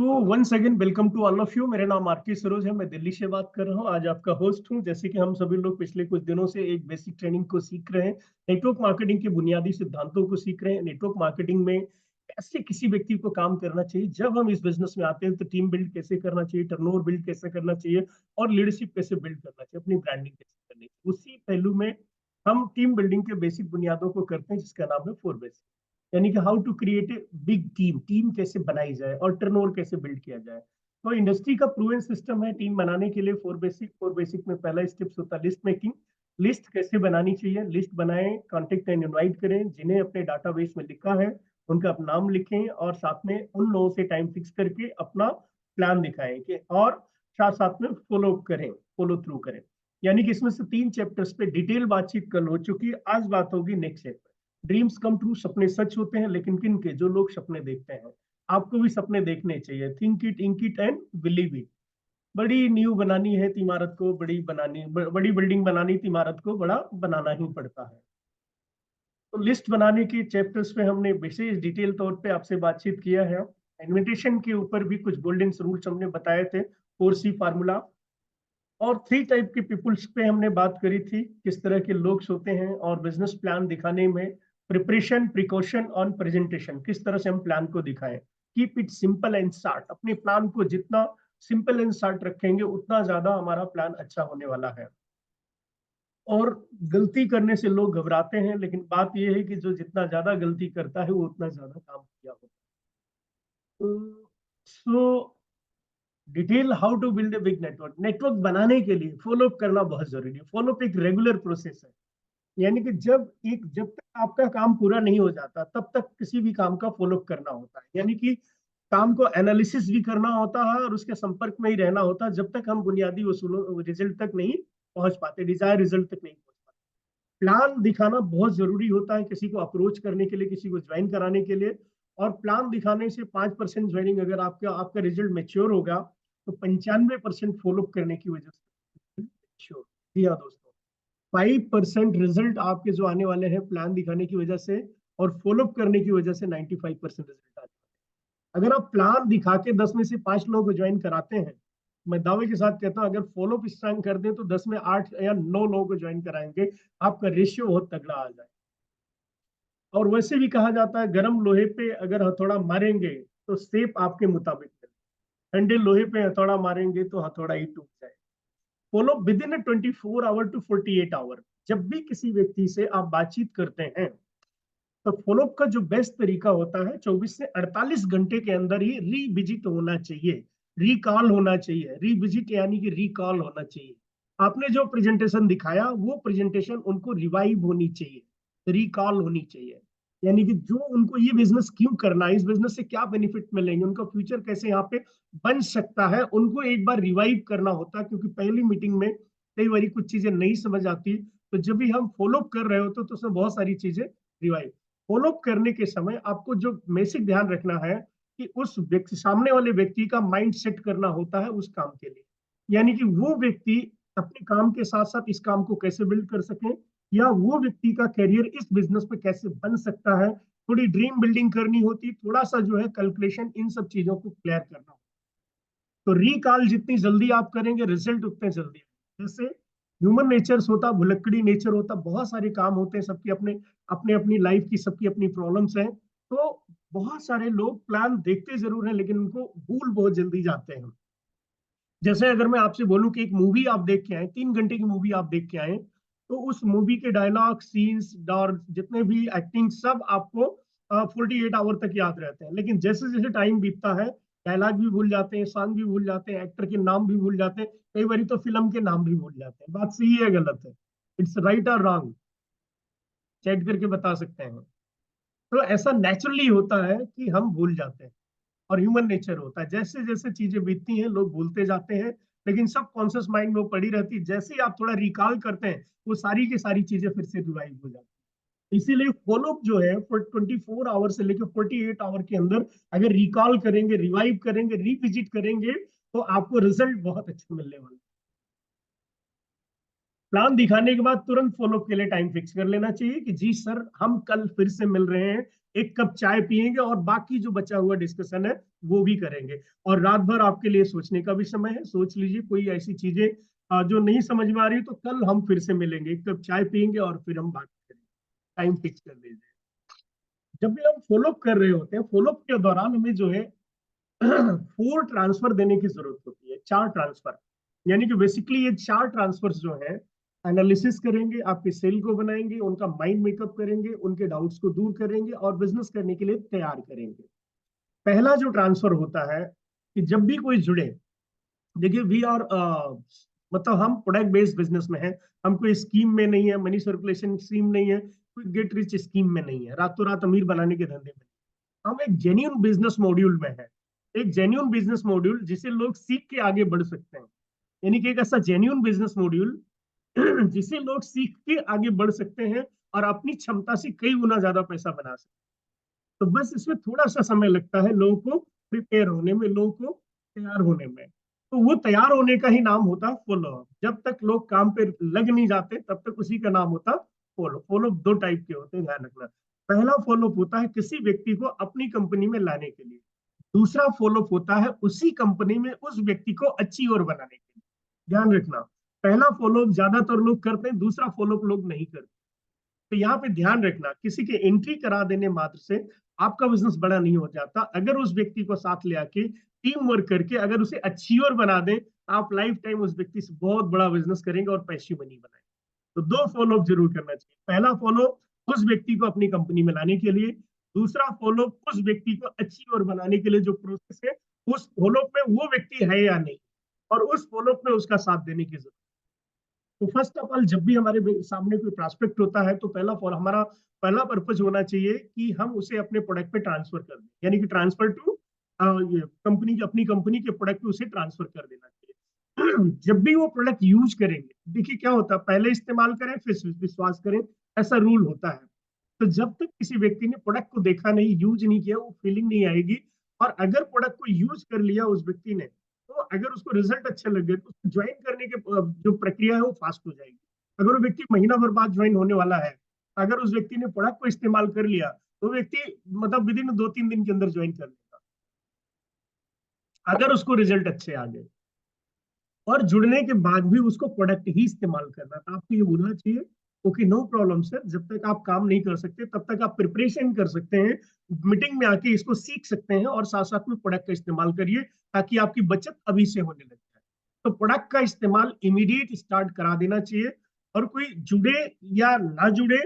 So once again welcome to all of you. मेरा नाम R K Saroj है, मैं दिल्ली से बात कर रहा हूँ। आज आपका होस्ट हूँ। जैसे कि हम सभी लोग पिछले कुछ दिनों से एक बेसिक ट्रेनिंग को सीख रहे हैं, नेटवर्क मार्केटिंग के बुनियादी सिद्धांतों को सीख रहे हैं। नेटवर्क मार्केटिंग में कैसे किसी व्यक्ति को काम करना चाहिए, जब हम इस बिजनेस में आते हैं तो टीम बिल्ड कैसे करना चाहिए, टर्नओवर बिल्ड कैसे करना चाहिए और लीडरशिप कैसे बिल्ड करना चाहिए, अपनी ब्रांडिंग कैसे करनी चाहिए। उसी पहलू में हम टीम बिल्डिंग के बेसिक बुनियादों को करते हैं, जिसका नाम है 4 बेसिक। यानी कि how to create a big team, team कैसे बनाई जाए और टर्नओवर कैसे बिल्ड किया जाए। तो इंडस्ट्री का प्रूवन सिस्टम है टीम बनाने के लिए 4 बेसिक में पहला स्टेप्स होता है लिस्ट मेकिंग। लिस्ट कैसे बनानी चाहिए, लिस्ट बनाएं, कॉन्टेक्ट एंड इनवाइट करें, जिन्हें अपने डाटाबेस में लिखा है उनका अपना नाम लिखें और साथ में उन लोगों से टाइम फिक्स करके अपना प्लान दिखाएं कि और साथ साथ में फॉलो करें, फॉलो थ्रू करें। यानी कि इसमें से 3 चैप्टर्स पे डिटेल बातचीत कल हो चुकी है। आज बात होगी next chapter. Dreams come true, सपने सच होते हैं, लेकिन किन के? जो लोग सपने देखते हैं। आपको भी सपने देखने चाहिए। Think it, ink it and believe it. बड़ी न्यू बनानी है तो इमारत को बड़ी बिल्डिंग बनानी तो इमारत को बड़ा बनाना ही पड़ता है। तो लिस्ट बनाने के चैप्टर्स पे हमने विशेष डिटेल तौर पे आपसे बातचीत किया है। इन्विटेशन के ऊपर भी कुछ गोल्डन रूल्स हमने बताए थे, 4C फार्मूला। और 3 टाइप के पीपुल्स पे हमने बात करी थी, किस तरह के लोग होते हैं और बिजनेस प्लान दिखाने में प्रिपरेशन, प्रिकॉशन और प्रेजेंटेशन, किस तरह से हम प्लान को दिखाएं। Keep it simple and short. अपने प्लान को जितना सिंपल एंड शार्ट रखेंगे उतना ज्यादा हमारा प्लान अच्छा होने वाला है। और गलती करने से लोग घबराते हैं, लेकिन बात यह है कि जो जितना ज्यादा गलती करता है वो उतना ज्यादा काम किया होता है। So detail how to build a big network. Network बनाने के लिए फॉलो अप करना बहुत जरूरी है। फॉलो अप एक रेगुलर प्रोसेस है। यानी कि जब तक आपका काम पूरा नहीं हो जाता तब तक किसी भी काम का फॉलो अप करना होता है। यानी कि काम को एनालिसिस भी करना होता है और उसके संपर्क में ही रहना होता है, जब तक हम बुनियादी वसूलों रिजल्ट तक नहीं पहुंच पाते, डिजायर रिजल्ट तक नहीं पहुंच पाते। प्लान दिखाना बहुत जरूरी होता है किसी को अप्रोच करने के लिए, किसी को ज्वाइन कराने के लिए। और प्लान दिखाने से 5% ज्वाइनिंग, अगर आपका आपका रिजल्ट मेच्योर होगा तो 95% फॉलोअप करने की वजह से श्योर। जी हाँ दोस्तों, 5% रिजल्ट आपके जो आने वाले हैं प्लान दिखाने की वजह से और फॉलोअप करने की वजह से 95% रिजल्ट आने वाले। अगर आप प्लान दिखा के 10 में से 5 लोगों को ज्वाइन कराते हैं, मैं दावे के साथ कहता हूं अगर फॉलोअप स्ट्रांग कर दें तो 10 में 8 या 9 लोगों को ज्वाइन कराएंगे। आपका रेशियो बहुत तगड़ा आ जाए। और वैसे भी कहा जाता है गर्म लोहे पे अगर हथौड़ा मारेंगे तो सेप आपके मुताबिक है, ठंडे लोहे पे हथौड़ा मारेंगे तो हथौड़ा ही टूट जाए। Follow within 24 hour to 48 hour. जब भी किसी व्यक्ति से आप बातचीत करते हैं तो फॉलोअप का जो बेस्ट तरीका होता है 24 से 48 घंटे के अंदर ही रीविजिट होना चाहिए, रिकॉल होना चाहिए। रीविजिट यानी कि रिकॉल होना चाहिए। आपने जो प्रेजेंटेशन दिखाया वो प्रेजेंटेशन उनको रिवाइव होनी चाहिए, रिकॉल होनी चाहिए। यानी कि जो उनको ये बिजनेस क्यों करना है, इस बिजनेस से क्या बेनिफिट मिलेंगे, उनका फ्यूचर कैसे यहाँ पे बन सकता है, उनको एक बार रिवाइव करना होता है। क्योंकि पहली मीटिंग में कई बार कुछ चीजें नहीं समझ आती, तो जब भी हम फॉलो कर रहे होते तो उसमें बहुत सारी चीजें रिवाइव। फॉलो करने के समय आपको जो बेसिक ध्यान रखना है कि उस व्यक्ति, सामने वाले व्यक्ति का माइंड सेट करना होता है उस काम के लिए। यानी कि वो व्यक्ति अपने काम के साथ साथ इस काम को कैसे बिल्ड कर सके, या वो व्यक्ति का करियर इस बिजनेस पे कैसे बन सकता है। थोड़ी ड्रीम बिल्डिंग करनी होती, थोड़ा सा जो है कैलकुलेशन, इन सब चीजों को क्लियर करना होता। तो रिकॉल जितनी जल्दी आप करेंगे रिजल्ट उतने जल्दी। जैसे ह्यूमन नेचर होता, भुलक्कड़ी नेचर होता, बहुत सारे काम होते हैं, सबकी अपने अपने अपनी लाइफ की सबकी अपनी प्रॉब्लम्स हैं। तो बहुत सारे लोग प्लान देखते जरूर हैं लेकिन उनको भूल बहुत जल्दी जाते हैं। जैसे अगर मैं आपसे बोलूं कि एक मूवी आप देख के आए, 3 घंटे की मूवी आप देख के आए, तो उस मूवी के डायलॉग, सीन्स और जितने भी एक्टिंग सब आपको 48 आवर तक याद रहते हैं। लेकिन जैसे जैसे टाइम बीतता है डायलॉग भी भूल जाते हैं, सॉन्ग भी भूल जाते हैं, एक्टर के नाम भी भूल जाते हैं, कई बार तो फिल्म के नाम भी भूल जाते हैं। बात सही है गलत है? इट्स राइट और रॉन्ग? चैट करके बता सकते हैं। तो ऐसा नेचुरली होता है कि हम भूल जाते हैं और ह्यूमन नेचर होता है। जैसे जैसे चीजें बीतती हैं लोग भूलते जाते हैं, लेकिन सब कॉन्शियस माइंड में वो पड़ी रहती है। जैसे ही आप थोड़ा रिकॉल करते हैं वो सारी की सारी चीजें फिर से रिवाइव हो जाती है। इसीलिए फॉलोअप जो है 24 आवर से लेकर 48 आवर के अंदर अगर रिकॉल करेंगे, रिवाइव करेंगे, रिविजिट करेंगे तो आपको रिजल्ट बहुत अच्छे मिलने वाले। प्लान दिखाने के बाद तुरंत फॉलोअप के लिए टाइम फिक्स कर लेना चाहिए कि जी सर हम कल फिर से मिल रहे हैं, एक कप चाय पियेंगे और बाकी जो बचा हुआ डिस्कशन है वो भी करेंगे। और रात भर आपके लिए सोचने का भी समय है, सोच लीजिए कोई ऐसी चीजें जो नहीं समझ में आ रही तो कल हम फिर से मिलेंगे, एक कप चाय पियेंगे और फिर हम बात करेंगे। टाइम फिक्स कर लीजिए। जब भी हम फॉलोअप कर रहे होते हैं, फॉलोअप के दौरान हमें जो है 4 ट्रांसफर देने की जरूरत होती है, 4 ट्रांसफर। यानी कि बेसिकली ये 4 ट्रांसफर्स जो है, एनालिसिस करेंगे, आपके सेल को बनाएंगे, उनका माइंड मेकअप करेंगे, उनके डाउट्स को दूर करेंगे और बिजनेस करने के लिए तैयार करेंगे। पहला जो ट्रांसफर होता है कि जब भी कोई जुड़े, देखिए वी आर मतलब हम प्रोडक्ट बेस्ड बिजनेस में है, हम कोई स्कीम में नहीं है, मनी सर्कुलेशन स्कीम नहीं है, कोई गेट रिच स्कीम में नहीं है, रातों रात अमीर बनाने के धंधे में। हम एक जेन्यून बिजनेस मॉड्यूल में है, एक जेन्यून बिजनेस मॉड्यूल जिसे लोग सीख के आगे बढ़ सकते हैं। यानी कि एक ऐसा जेन्यून बिजनेस मॉड्यूल जिसे लोग सीख के आगे बढ़ सकते हैं और अपनी क्षमता से कई गुना ज्यादा पैसा बना सकते हैं। तो बस इसमें थोड़ा सा समय लगता है लोगों को प्रिपेयर होने में, लोगों को तैयार होने में। तो वो तैयार होने का ही नाम होता है फॉलो। जब तक लोग काम पे लग नहीं जाते तब तक उसी का नाम होता फॉलो। फॉलो 2 टाइप के होते हैं, ध्यान रखना। पहला फॉलोअप होता है किसी व्यक्ति को अपनी कंपनी में लाने के लिए। दूसरा फॉलोअप होता है उसी कंपनी में उस व्यक्ति को अच्छी ओर बनाने के लिए। ध्यान रखना, पहला फॉलोअप ज्यादातर लोग करते हैं, दूसरा फॉलोअप लोग नहीं करते। तो यहाँ पे ध्यान रखना, किसी के एंट्री करा देने मात्र से आपका बिजनेस बड़ा नहीं हो जाता। अगर उस व्यक्ति को साथ ले आके टीम वर्क करके अगर उसे अच्छी ओर बना दें, आप लाइफ टाइम उस व्यक्ति से बहुत बड़ा बिजनेस करेंगे और पैसिव मनी बनाएंगे। तो 2 फॉलोअप जरूर करना चाहिए। पहला फॉलोअप उस व्यक्ति को अपनी कंपनी में लाने के लिए, दूसरा फॉलोअप उस व्यक्ति को अच्छी ओर बनाने के लिए। जो प्रोसेस है उस फॉलोअप में वो व्यक्ति है या नहीं, और उस फॉलोअप में उसका साथ देने की जरूरत। तो फर्स्ट ऑफ ऑल जब भी हमारे सामने कोई प्रोस्पेक्ट होता है तो हमारा पहला पर्पज होना चाहिए कि हम उसे अपने प्रोडक्ट पे ट्रांसफर कर दें, यानी कि ट्रांसफर टू ये कंपनी की, अपनी कंपनी के प्रोडक्ट पे उसे ट्रांसफर कर देना चाहिए। जब भी वो प्रोडक्ट यूज करेंगे, देखिए क्या होता है, पहले इस्तेमाल करें फिर विश्वास करें, ऐसा रूल होता है। तो जब तक किसी व्यक्ति ने प्रोडक्ट को देखा नहीं, यूज नहीं किया, वो फीलिंग नहीं आएगी। और अगर प्रोडक्ट को यूज कर लिया उस व्यक्ति ने, तो अगर उसको रिजल्ट अच्छे लग गए तो ज्वाइन करने के जो प्रक्रिया है वो फास्ट हो जाएगी। अगर वो व्यक्ति महीना भर बाद ज्वाइन होने वाला है, अगर उस व्यक्ति ने प्रोडक्ट को इस्तेमाल कर लिया, तो व्यक्ति मतलब विद इन 2-3 दिन के अंदर ज्वाइन कर लेगा, अगर उसको रिजल्ट अच्छे आ गए। और जुड़ने के बाद भी उसको प्रोडक्ट ही इस्तेमाल करना था। आपको ये बोलना चाहिए ओके नो प्रॉब्लम सर, जब तक आप काम नहीं कर सकते तब तक आप प्रिपरेशन कर सकते हैं, मीटिंग में आके इसको सीख सकते हैं और साथ साथ में प्रोडक्ट का इस्तेमाल करिए, ताकि आपकी बचत अभी से होने लग जाए। तो प्रोडक्ट का इस्तेमाल इमीडिएट स्टार्ट करा देना चाहिए। और कोई जुड़े या ना जुड़े,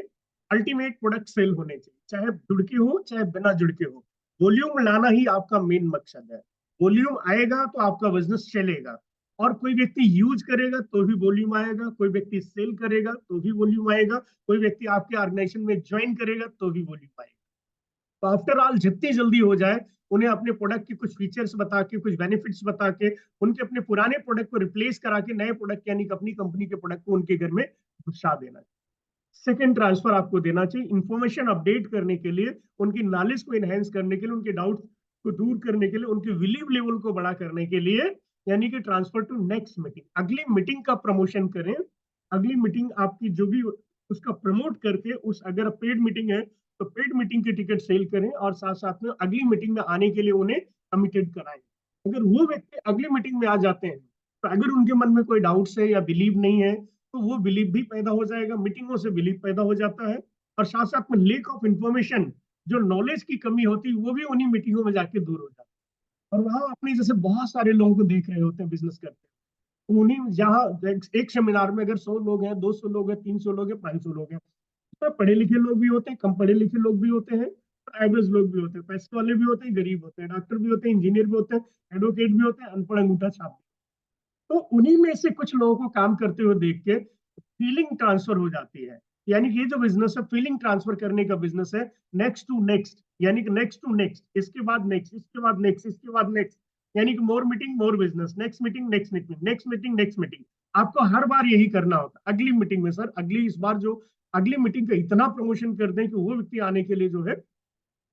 अल्टीमेट प्रोडक्ट सेल होने चाहिए, चाहे जुड़ के हो चाहे बिना जुड़ के हो। वॉल्यूम लाना ही आपका मेन मकसद है। वॉल्यूम आएगा तो आपका बिजनेस चलेगा। और कोई व्यक्ति यूज करेगा तो भी वॉल्यूम आएगा, कोई व्यक्ति सेल करेगा तो भी वॉल्यूम आएगा, कोई व्यक्ति आपके ऑर्गेनाइजेशन में ज्वाइन करेगा तो भी वॉल्यूम आएगा। तो आफ्टर ऑल जितनी जल्दी हो जाए, उन्हें अपने प्रोडक्ट के कुछ फीचर्स बता के, कुछ बेनिफिट्स बता के, उनके अपने पुराने प्रोडक्ट को रिप्लेस करा के नए प्रोडक्ट यानी कि अपनी कंपनी के प्रोडक्ट को उनके घर में घुसा देना। सेकेंड ट्रांसफर आपको देना चाहिए इंफॉर्मेशन अपडेट करने के लिए, उनकी नॉलेज को एनहेंस करने के लिए, उनके डाउट को दूर करने के लिए, उनके बिलीव लेवल को बड़ा करने के लिए। यानी कि ट्रांसफर टू नेक्स्ट मीटिंग, अगली मीटिंग का प्रमोशन करें। अगली मीटिंग आपकी जो भी उसका प्रमोट करके, उस अगर पेड मीटिंग है तो पेड मीटिंग के टिकट सेल करें और साथ साथ में अगली मीटिंग में आने के लिए उन्हें कमिटेड कराएं। अगर वो व्यक्ति अगली मीटिंग में आ जाते हैं तो अगर उनके मन में कोई डाउट्स है या बिलीव नहीं है, तो वो बिलीव भी पैदा हो जाएगा, मीटिंगों से बिलीव पैदा हो जाता है। और साथ साथ में लेक ऑफ इंफॉर्मेशन, जो नॉलेज की कमी होती है वो भी उन्हीं मीटिंगों में जाके दूर हो जाती है। और वहां अपने जैसे बहुत सारे लोगों को देख रहे होते हैं बिजनेस करते हैं, उन्हीं जहाँ एक सेमिनार में अगर 100 लोग हैं, 200 लोग हैं, 300 लोग हैं, 500 लोग हैं, तो पढ़े लिखे लोग भी होते हैं, कम पढ़े लिखे लोग भी होते हैं, एवरेज लोग भी होते हैं, पैसे वाले भी होते हैं, गरीब होते हैं, डॉक्टर भी होते हैं, इंजीनियर भी होते हैं, एडवोकेट भी होते हैं, अनपढ़ अंगूठा छाप। तो उन्हीं में से कुछ लोगों को काम करते हुए देख के फीलिंग ट्रांसफर हो जाती है। यानी कि ये जो बिजनेस है फीलिंग ट्रांसफर करने का बिजनेस है। नेक्स्ट टू नेक्स्ट, यानी कि नेक्स्ट टू नेक्स्ट, इसके बाद नेक्स्ट, इसके बाद नेक्स्ट, इसके बाद नेक्स्ट, यानी कि more meeting more business, next meeting next meeting, next meeting next meeting. आपको हर बार यही करना होता है। अगली मीटिंग में सर, अगली इस बार जो अगली मीटिंग का इतना प्रमोशन कर दें कि वो व्यक्ति आने के लिए जो है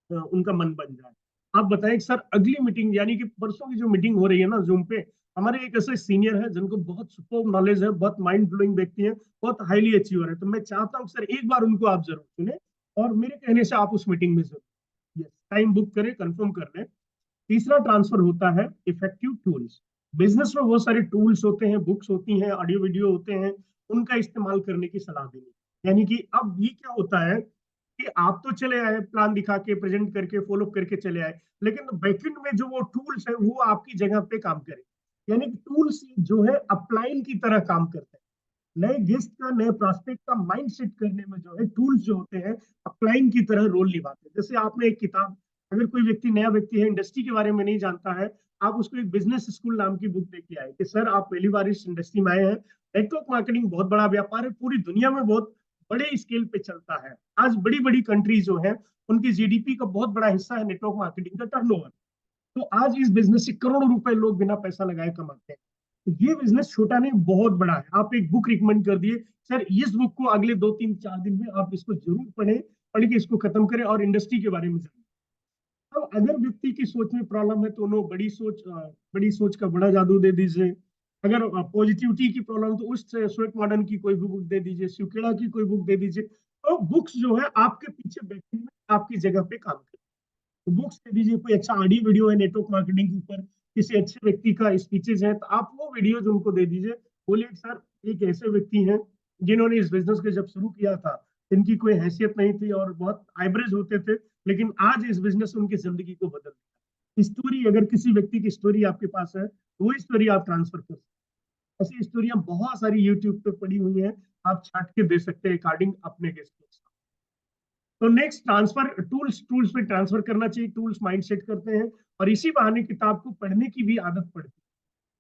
उनका मन बन जाए। आप बताएं सर, अगली मीटिंग यानी कि परसों की जो मीटिंग हो रही है ना जूम पे, हमारे एक ऐसे सीनियर है जिनको बहुत सुपर नॉलेज है, बहुत माइंड ब्लोइंग व्यक्ति है, बहुत हाईली अचीवर है। तो मैं चाहता हूँ सर एक बार उनको आप जरूर सुने और मेरे कहने से आप उस मीटिंग में जरूर यस टाइम बुक करें, कंफर्म कर लें। तीसरा ट्रांसफर होता है इफेक्टिव टूल्स। बिजनेस में बहुत सारे टूल्स होते हैं, बुक्स होती हैं, ऑडियो वीडियो होते हैं, उनका इस्तेमाल करने की सलाह देनी। यानी कि अब ये क्या होता है कि आप तो चले आए प्लान दिखा के, प्रेजेंट करके, फॉलो करके चले आए, लेकिन बैकएंड में जो वो टूल्स है वो आपकी जगह पे काम करे। यानी कि टूल्स जो है अपलाइन की तरह काम करते हैं। नए गेस्ट का, नए प्रोस्पेक्ट का माइंड सेट करने में जो है टूल्स जो होते हैं अपलाइन की तरह रोल निभाते हैं। जैसे आपने एक किताब, अगर कोई व्यक्ति नया व्यक्ति है, इंडस्ट्री के बारे में नहीं जानता है, आप उसको एक बिजनेस स्कूल नाम की बुक देके आए कि सर आप पहली बार इस इंडस्ट्री में आए हैं, नेटवर्क मार्केटिंग बहुत बड़ा व्यापार है, पूरी दुनिया में बहुत बड़े स्केल पे चलता है। आज बड़ी बड़ी कंट्रीज जो है उनकी जीडीपी का बहुत बड़ा हिस्सा है नेटवर्क मार्केटिंग का टर्नओवर। तो आज इस बिजनेस से करोड़ों रुपए लोग बिना पैसा लगाए कमाते हैं। तो ये बिजनेस छोटा नहीं, बहुत बड़ा है। आप एक बुक रिकमेंड कर दिए, सर इस बुक को अगले 2 3 4 दिन में आप इसको जरूर पढ़ें, पढ़ के इसको खत्म करें और इंडस्ट्री के बारे में जानें। अब अगर व्यक्ति की सोच में प्रॉब्लम है तो उन्हें बड़ी सोच का बड़ा जादू दे दीजिए। अगर पॉजिटिविटी की प्रॉब्लम तो उस स्वेट मॉडर्न की कोई भी बुक दे दीजिए, शिवखेड़ा की कोई बुक दे दीजिए। तो बुक्स जो है आपके पीछे बैठने में आपकी जगह पे काम करें। तो बुक्स दे दीजिए, कोई अच्छा ऑडियो वीडियो है नेटवर्क मार्केटिंग के ऊपर, किसी अच्छे व्यक्ति का स्पीचेज है, तो आप वो वीडियोज उनको दे दीजिए। बोलिए सर एक ऐसे व्यक्ति हैं जिन्होंने इस बिजनेस को जब शुरू किया था, इनकी कोई हैसियत नहीं थी और बहुत एवरेज होते थे, लेकिन आज इस बिजनेस ने उनकी जिंदगी को बदल दिया। स्टोरी, अगर किसी व्यक्ति की स्टोरी आपके पास है तो वो स्टोरी आप ट्रांसफर कर सकते हैं। ऐसी स्टोरियां बहुत सारी यूट्यूब पे पड़ी हुई हैं, आप छाट के दे सकते हैं अकॉर्डिंग अपने गेस्ट के। तो नेक्स्ट ट्रांसफर टूल्स, टूल्स पे ट्रांसफर करना चाहिए, टूल्स माइंड सेट करते हैं और इसी बहाने किताब को पढ़ने की भी आदत पड़ती है।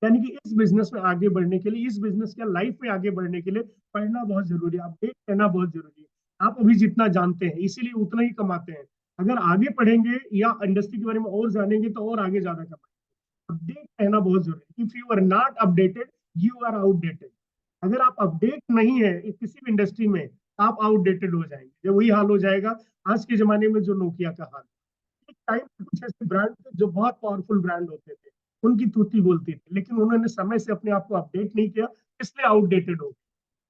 यानी कि इस बिजनेस में आगे बढ़ने के लिए, इस बिजनेस के लाइफ में आगे बढ़ने के लिए पढ़ना बहुत जरूरी है, अपडेट रहना बहुत जरूरी है। आप अभी जितना जानते हैं इसीलिए उतना ही कमाते हैं। अगर आगे पढ़ेंगे या इंडस्ट्री के बारे में और जानेंगे तो और आगे ज्यादा कमाएंगे। अपडेट रहना बहुत जरूरी है। If you are not updated, you are outdated. अगर आप अपडेट नहीं है किसी भी इंडस्ट्री में, आप आउटडेटेड हो जाएंगे। जब वही हाल हो जाएगा आज के जमाने में जो नोकिया का हाल। एक टाइम पे कुछ ऐसे ब्रांड थे जो बहुत पावरफुल ब्रांड होते थे, उनकी तूती बोलती थी, लेकिन उन्होंने समय से अपने आप को अपडेट नहीं किया, इसलिए आउटडेटेड हो गए।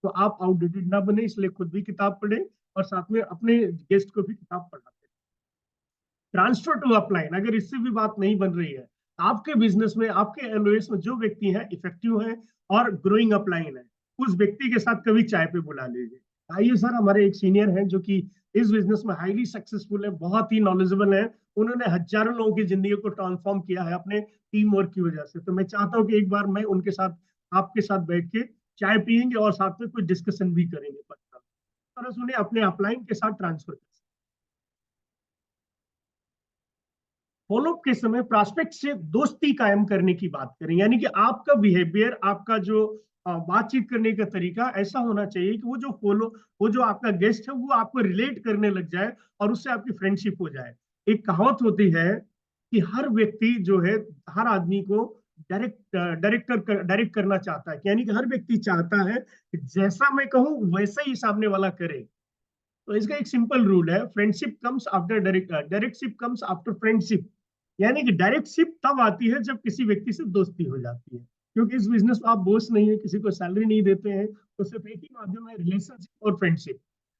तो आप आउटडेटेड ना बने, इसलिए खुद भी किताब पढ़े और साथ में अपने गेस्ट को भी किताब पढ़ाते। ट्रांसफर टू अपलाइन, अगर इससे भी बात नहीं बन रही है, आपके बिजनेस में, आपके एलओएस में जो व्यक्ति है इफेक्टिव है और ग्रोइंग अपलाइन है, उस व्यक्ति के साथ कभी चाय पे बुला लीजिए। आइए सर, हमारे एक सीनियर हैं जो कि इस बिजनेस में हाईली सक्सेसफुल है, बहुत ही नॉलेजेबल है, उन्होंने हजारों लोगों की जिंदगी को ट्रांसफॉर्म किया है अपने टीम वर्क की वजह से। तो मैं चाहता हूँ कि एक बार मैं उनके साथ, आपके साथ बैठ के चाय पियेंगे और साथ में कुछ डिस्कशन भी करेंगे पर्सनल, और उन्हें अपने अपलाइन के साथ ट्रांसफर कर। फॉलोअप के समय प्रोस्पेक्ट से दोस्ती कायम करने की बात करें। यानी कि आपका बिहेवियर, आपका जो बातचीत करने का तरीका ऐसा होना चाहिए कि वो जो आपका गेस्ट है वो आपको रिलेट करने लग जाए और उससे आपकी फ्रेंडशिप हो जाए। एक कहावत होती है कि हर व्यक्ति जो है, हर आदमी को डायरेक्ट करना चाहता है। यानी कि हर व्यक्ति चाहता है कि जैसा मैं कहूं वैसा ही सामने वाला करे। तो इसका एक सिंपल रूल है, friendship comes after directorship comes after friendship. यानी कि डायरेक्टशिप तब आती है जब किसी व्यक्ति से दोस्ती हो जाती है, क्योंकि इस बिजनेस में आप बॉस नहीं है, किसी को सैलरी नहीं देते हैं, तो सिर्फ एक ही माध्यम है, रिलेशनशिप और फ्रेंडशिप।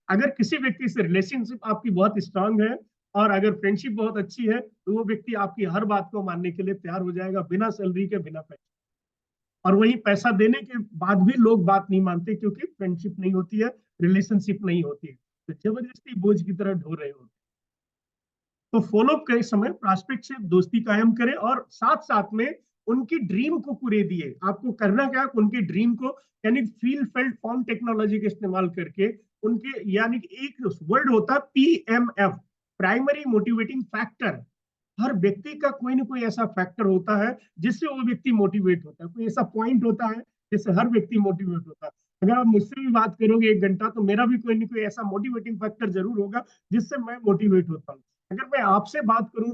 अगर किसी व्यक्ति से रिलेशनशिप आपकी बहुत स्ट्रांग है और अगर फ्रेंडशिप बहुत अच्छी है, तो वो व्यक्ति आपकी हर बात को मानने के लिए तैयार हो जाएगा, बिना सैलरी के, बिना पैसे। और वही पैसा देने के बाद भी लोग बात नहीं मानते, क्योंकि फ्रेंडशिप नहीं होती है, रिलेशनशिप नहीं होती है, तो जबरदस्ती बोझ की तरह ढो रहे होते। तो फॉलो के समय प्रोस्पेक्ट से दोस्ती कायम करें और साथ साथ में उनकी ड्रीम को पूरे दिए। आपको करना क्या, उनके ड्रीम को, यानी फील फेल्ट फॉर्म टेक्नोलॉजी का इस्तेमाल करके उनके, यानी कि एक वर्ड होता है पीएमएफ, प्राइमरी मोटिवेटिंग फैक्टर। हर व्यक्ति का कोई ना कोई ऐसा फैक्टर होता है जिससे वो व्यक्ति मोटिवेट होता है, कोई ऐसा पॉइंट होता है जिससे हर व्यक्ति मोटिवेट होता है। अगर आप मुझसे भी बात करोगे 1 घंटा, तो मेरा भी कोई ना कोई ऐसा मोटिवेटिंग फैक्टर जरूर होगा जिससे मैं मोटिवेट होता हूँ। अगर मैं आपसे बात करूं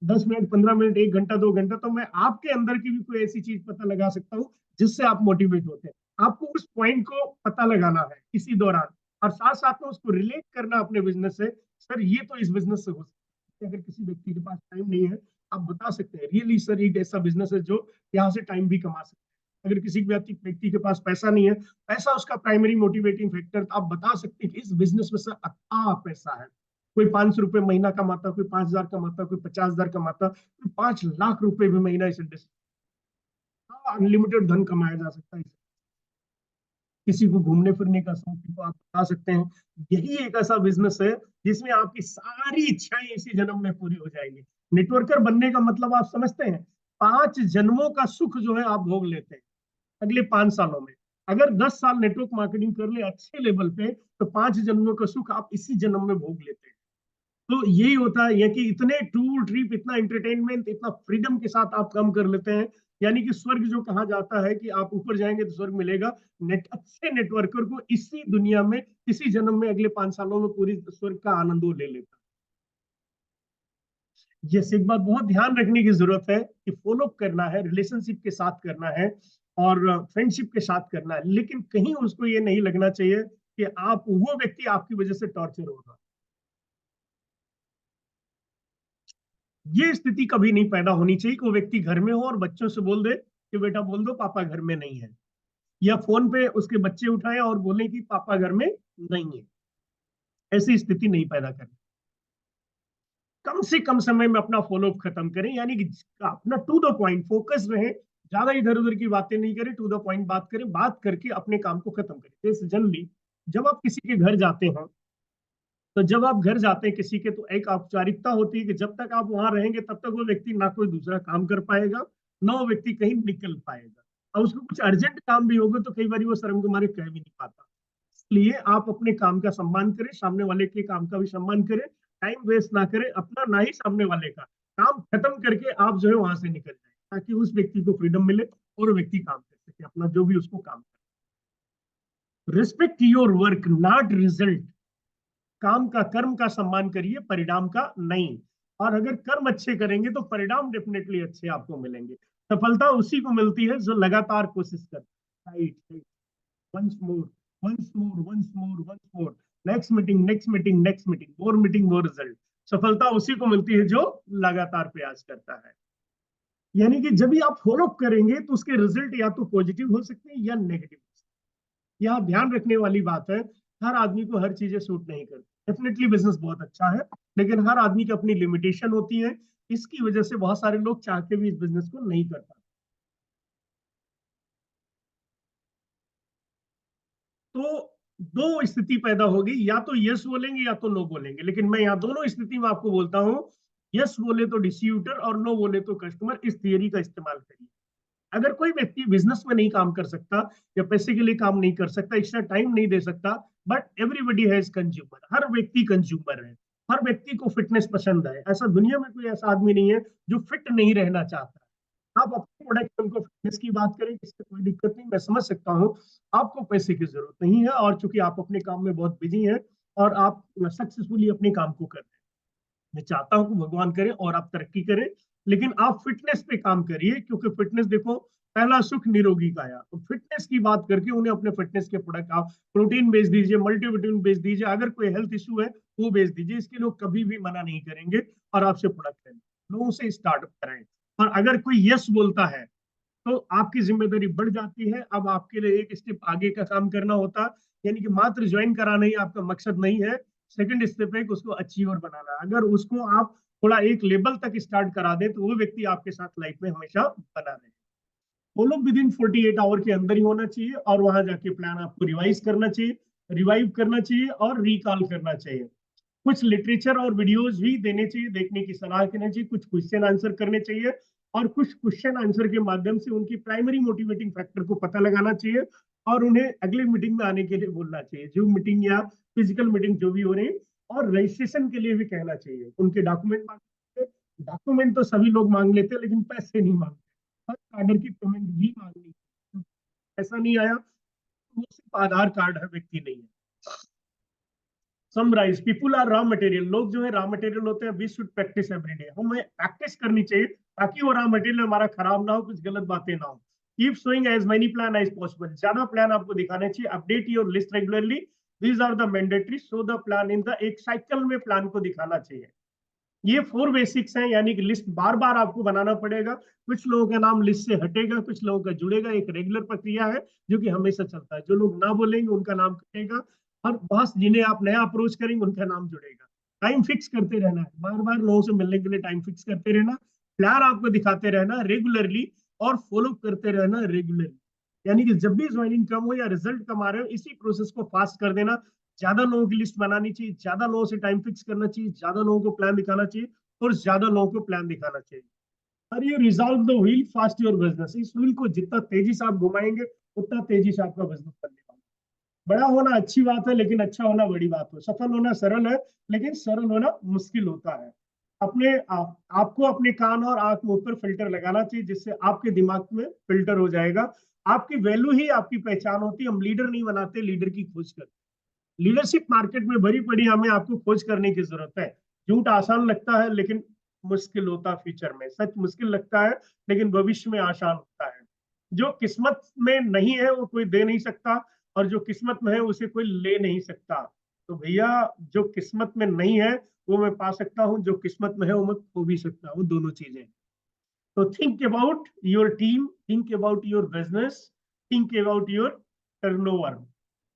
10 मिनट, 15 मिनट, 1 घंटा, 2 घंटा, तो मैं आपके अंदर की भी कोई ऐसी चीज पता लगा सकता हूँ जिससे आप मोटिवेट होते हैं। आपको उस पॉइंट को पता लगाना है इसी दौरान, और साथ साथ में उसको रिलेट करना अपने बिजनेस से। सर ये तो इस बिजनेस से हो सकता है, सकते हैं, अगर किसी व्यक्ति के पास टाइम नहीं है, आप बता सकते हैं रियली सर एक ऐसा बिजनेस है जो यहाँ से टाइम भी कमा सकते हैं। अगर किसी व्यक्ति के पास पैसा नहीं है, पैसा उसका प्राइमरी मोटिवेटिंग फैक्टर, तो आप बता सकते हैं कि इस बिजनेस में सर अथाह पैसा है। कोई 500 रुपए महीना कमाता, कोई 5,000 कमाता, कोई 50,000 कमाता, कोई 5 लाख रुपए भी महीना इस इंडस्ट्री, अनलिमिटेड धन कमाया जा सकता है। किसी को घूमने फिरने का शौक है तो आप बता सकते हैं यही एक ऐसा बिजनेस है जिसमें आपकी सारी इच्छाएं इसी जन्म में पूरी हो जाएंगी। नेटवर्कर बनने का मतलब आप समझते हैं, 5 जन्मों का सुख जो है आप भोग लेते हैं अगले 5 सालों में। अगर 10 साल नेटवर्क मार्केटिंग कर ले अच्छे लेवल पे, तो 5 जन्मों का सुख आप इसी जन्म में भोग लेते हैं। तो यही होता है, ये कि इतने टूर ट्रिप, इतना एंटरटेनमेंट, इतना फ्रीडम के साथ आप काम कर लेते हैं। यानी कि स्वर्ग जो कहा जाता है कि आप ऊपर जाएंगे तो स्वर्ग मिलेगा, अच्छे नेटवर्कर को इसी दुनिया में इसी जन्म में अगले 5 सालों में पूरी स्वर्ग का आनंद वो ले लेता है। ये एक बात बहुत ध्यान रखने की जरूरत है कि फॉलो करना है, रिलेशनशिप के साथ करना है और फ्रेंडशिप के साथ करना है, लेकिन कहीं उसको ये नहीं लगना चाहिए कि आप वो व्यक्ति आपकी वजह से टॉर्चर हो रहा है। ये स्थिति कभी नहीं पैदा होनी चाहिए कि वो व्यक्ति घर में हो और बच्चों से बोल दे कि बेटा बोल दो पापा घर में नहीं है, या फोन पे उसके बच्चे उठाएं और बोले कि पापा घर में नहीं है। ऐसी स्थिति नहीं पैदा करनी। कम से कम समय में अपना फॉलोअप खत्म करें, यानी कि अपना टू द पॉइंट फोकस रहे, ज्यादा इधर उधर की बातें नहीं करें, टू द पॉइंट बात करें, बात करके अपने काम को खत्म करें। जैसे जनरली जब आप किसी के घर जाते हैं, तो जब आप घर जाते हैं किसी के, तो एक औपचारिकता होती है कि जब तक आप वहां रहेंगे तब तक वो व्यक्ति ना कोई दूसरा काम कर पाएगा, ना वो व्यक्ति कहीं निकल पाएगा। और उसको कुछ अर्जेंट काम भी होगा तो कई बार वो शर्म के मारे कह भी नहीं पाता। इसलिए आप अपने काम का सम्मान करें, सामने वाले के काम का भी सम्मान करें, टाइम वेस्ट ना करें अपना ना ही सामने वाले का। काम खत्म करके आप जो है वहां से निकल जाए, ताकि उस व्यक्ति को फ्रीडम मिले और वो व्यक्ति काम कर सके अपना जो भी उसको काम करे। Respect your work not result. काम का, कर्म का सम्मान करिए, परिणाम का नहीं। और अगर कर्म अच्छे करेंगे तो परिणाम डेफिनेटली अच्छे आपको मिलेंगे। सफलता उसी को मिलती है जो लगातार कोशिश करता है। Right, once more, once more, once more, once more, next meeting, next meeting, next meeting, more meeting, more result. सफलता उसी को मिलती है जो लगातार प्रयास करता है। यानी कि जब भी आप फॉलो करेंगे तो उसके रिजल्ट या तो पॉजिटिव हो सकते हैं या नेगेटिव। यहाँ ध्यान रखने वाली बात है, हर आदमी को हर चीजें सूट नहीं करती। डेफिनेटली बिजनेस बहुत अच्छा है, लेकिन हर आदमी की अपनी लिमिटेशन होती है। इसकी वजह से बहुत सारे लोग चाह के भी इस बिजनेस को नहीं कर पाते। तो दो स्थिति पैदा होगी, या तो यस बोलेंगे या तो नो बोलेंगे, लेकिन मैं यहाँ दोनों स्थिति में आपको बोलता हूँ, यस बोले तो डिस्ट्रीब्यूटर और नो बोले तो कस्टमर। इस थियरी का इस्तेमाल करिए। अगर कोई व्यक्ति बिजनेस में नहीं काम कर सकता या पैसे के लिए काम नहीं कर सकता, एक्स्ट्रा टाइम नहीं दे सकता, बट एवरीबडी हैज कंज्यूमर, हर व्यक्ति कंज्यूमर है। हर व्यक्ति को फिटनेस पसंद है, ऐसा दुनिया में कोई ऐसा आदमी नहीं है जो फिट नहीं रहना चाहता। आप अपने प्रोडक्ट को फिटनेस की बात करें, इससे कोई दिक्कत नहीं, मैं समझ सकता हूँ आपको पैसे की जरूरत नहीं है, और चूंकि आप अपने काम में बहुत बिजी हैं और आप सक्सेसफुली अपने काम को कर रहे हैं। मैं चाहता हूं कि भगवान करे और आप तरक्की करें, लेकिन आप फिटनेस पे काम करिए, क्योंकि फिटनेस देखो, पहला सुख निरोगी काया। तो फिटनेस की बात करके उन्हें अपने फिटनेस के प्रोडक्ट, आप प्रोटीन बेच दीजिए, मल्टीविटामिन बेच दीजिए, अगर कोई हेल्थ इशू है वो बेच दीजिए, इसके लोग कभी भी मना नहीं करेंगे और आपसे प्रोडक्ट लेंगे। लोगों से स्टार्टअप कराएं। और अगर कोई यस बोलता है तो आपकी जिम्मेदारी बढ़ जाती है। अब आपके लिए एक स्टेप आगे का काम करना होता, यानी कि मात्र ज्वाइन कराना ही आपका मकसद नहीं है। सेकंड स्टेप है कि उसको अचीवर बनाना। अगर उसको आप थोड़ा एक लेवल तक स्टार्ट करा दें तो वो व्यक्ति आपके साथ लाइफ में हमेशा बना रहे। फॉलो विद इन 48 आवर के अंदर ही होना चाहिए, और वहां जाके प्लान आपको रिवाइज करना चाहिए, रिवाइव करना चाहिए और रिकॉल करना चाहिए। कुछ लिटरेचर और वीडियोज भी देने चाहिए, देखने की सलाह करनी चाहिए, कुछ क्वेश्चन आंसर करने चाहिए, और कुछ क्वेश्चन आंसर के माध्यम से उनकी प्राइमरी मोटिवेटिंग फैक्टर को पता लगाना चाहिए, और उन्हें अगले मीटिंग में आने के लिए बोलना चाहिए, जो मीटिंग या फिजिकल मीटिंग जो भी हो रही है। और रजिस्ट्रेशन के लिए भी कहना चाहिए, उनके डॉक्यूमेंट मांगते। डॉक्यूमेंट तो सभी लोग मांग लेते हैं, लेकिन पैसे नहीं मांगते। हर कार्डर की पेमेंट भी मांगनी है। ऐसा नहीं आया तो वो सिर्फ आधार कार्ड है, व्यक्ति नहीं है। Summarize, people are raw material. लोग जो है रॉ मटेरियल होते हैं। We should practice every day, हमें प्रैक्टिस करनी चाहिए ताकि वो रॉ मटेरियल हमारा खराब ना हो, कुछ गलत बातें ना हो। Keep showing as many plan as possible. ज्यादा प्लान आपको दिखाने चाहिए। Update your list regularly, these are the mandatory. Show the plan in the, एक साइकिल में प्लान को दिखाना चाहिए। ये 4 बेसिक्स हैं, यानी कि लिस्ट बार बार आपको बनाना पड़ेगा। कुछ लोगों का नाम लिस्ट से हटेगा, कुछ लोगों का जुड़ेगा। एक रेगुलर प्रक्रिया है जो कि हमेशा चलता है। जो लोग ना बोलेंगे उनका नाम कटेगा, और बॉस जिन्हें आप नया अप्रोच करेंगे उनका नाम जुड़ेगा। टाइम फिक्स करते रहना है, बार बार लोगों से मिलने के लिए टाइम फिक्स करते रहना, प्लान आपको दिखाते रहना रेगुलरली, और फॉलो करते रहना रेगुलरली। यानी कि जब भी ज्वाइनिंग कम हो या रिजल्ट कम आ रहे हो, इसी प्रोसेस को फास्ट कर देना। ज्यादा लोगों की लिस्ट बनानी चाहिए, ज्यादा लोगों से टाइम फिक्स करना चाहिए, ज्यादा लोगों को प्लान दिखाना चाहिए, और ज्यादा लोगों को प्लान दिखाना चाहिए। और ये resolve the wheel fast your business, इस व्हील को जितना तेजी से आप घुमाएंगे उतना तेजी से आपका बिजनेस बनने वाला है। बड़ा होना अच्छी बात है, लेकिन अच्छा होना बड़ी बात है। सफल होना सरल है, लेकिन सरल होना मुश्किल होता है। आपको अपने कान और आंख मुंह पर फिल्टर लगाना चाहिए, जिससे आपके दिमाग में फिल्टर हो जाएगा। आपकी वैल्यू ही आपकी पहचान होती है। हम लीडर नहीं बनाते, लीडर की खोज करते। लीडरशिप मार्केट में भरी पड़ी, हमें आपको खोज करने की जरूरत है। झूठ आसान लगता है, लेकिन मुश्किल होता है फ्यूचर में। सच मुश्किल लगता है, लेकिन भविष्य में आसान होता है। जो किस्मत में नहीं है वो कोई दे नहीं सकता, और जो किस्मत में है उसे कोई ले नहीं सकता। तो भैया, जो किस्मत में नहीं है वो मैं पा सकता हूँ, जो किस्मत में है वो मैं खो भी सकता हूँ, दोनों चीजें। तो think about your team, think about your business, think about your turnover.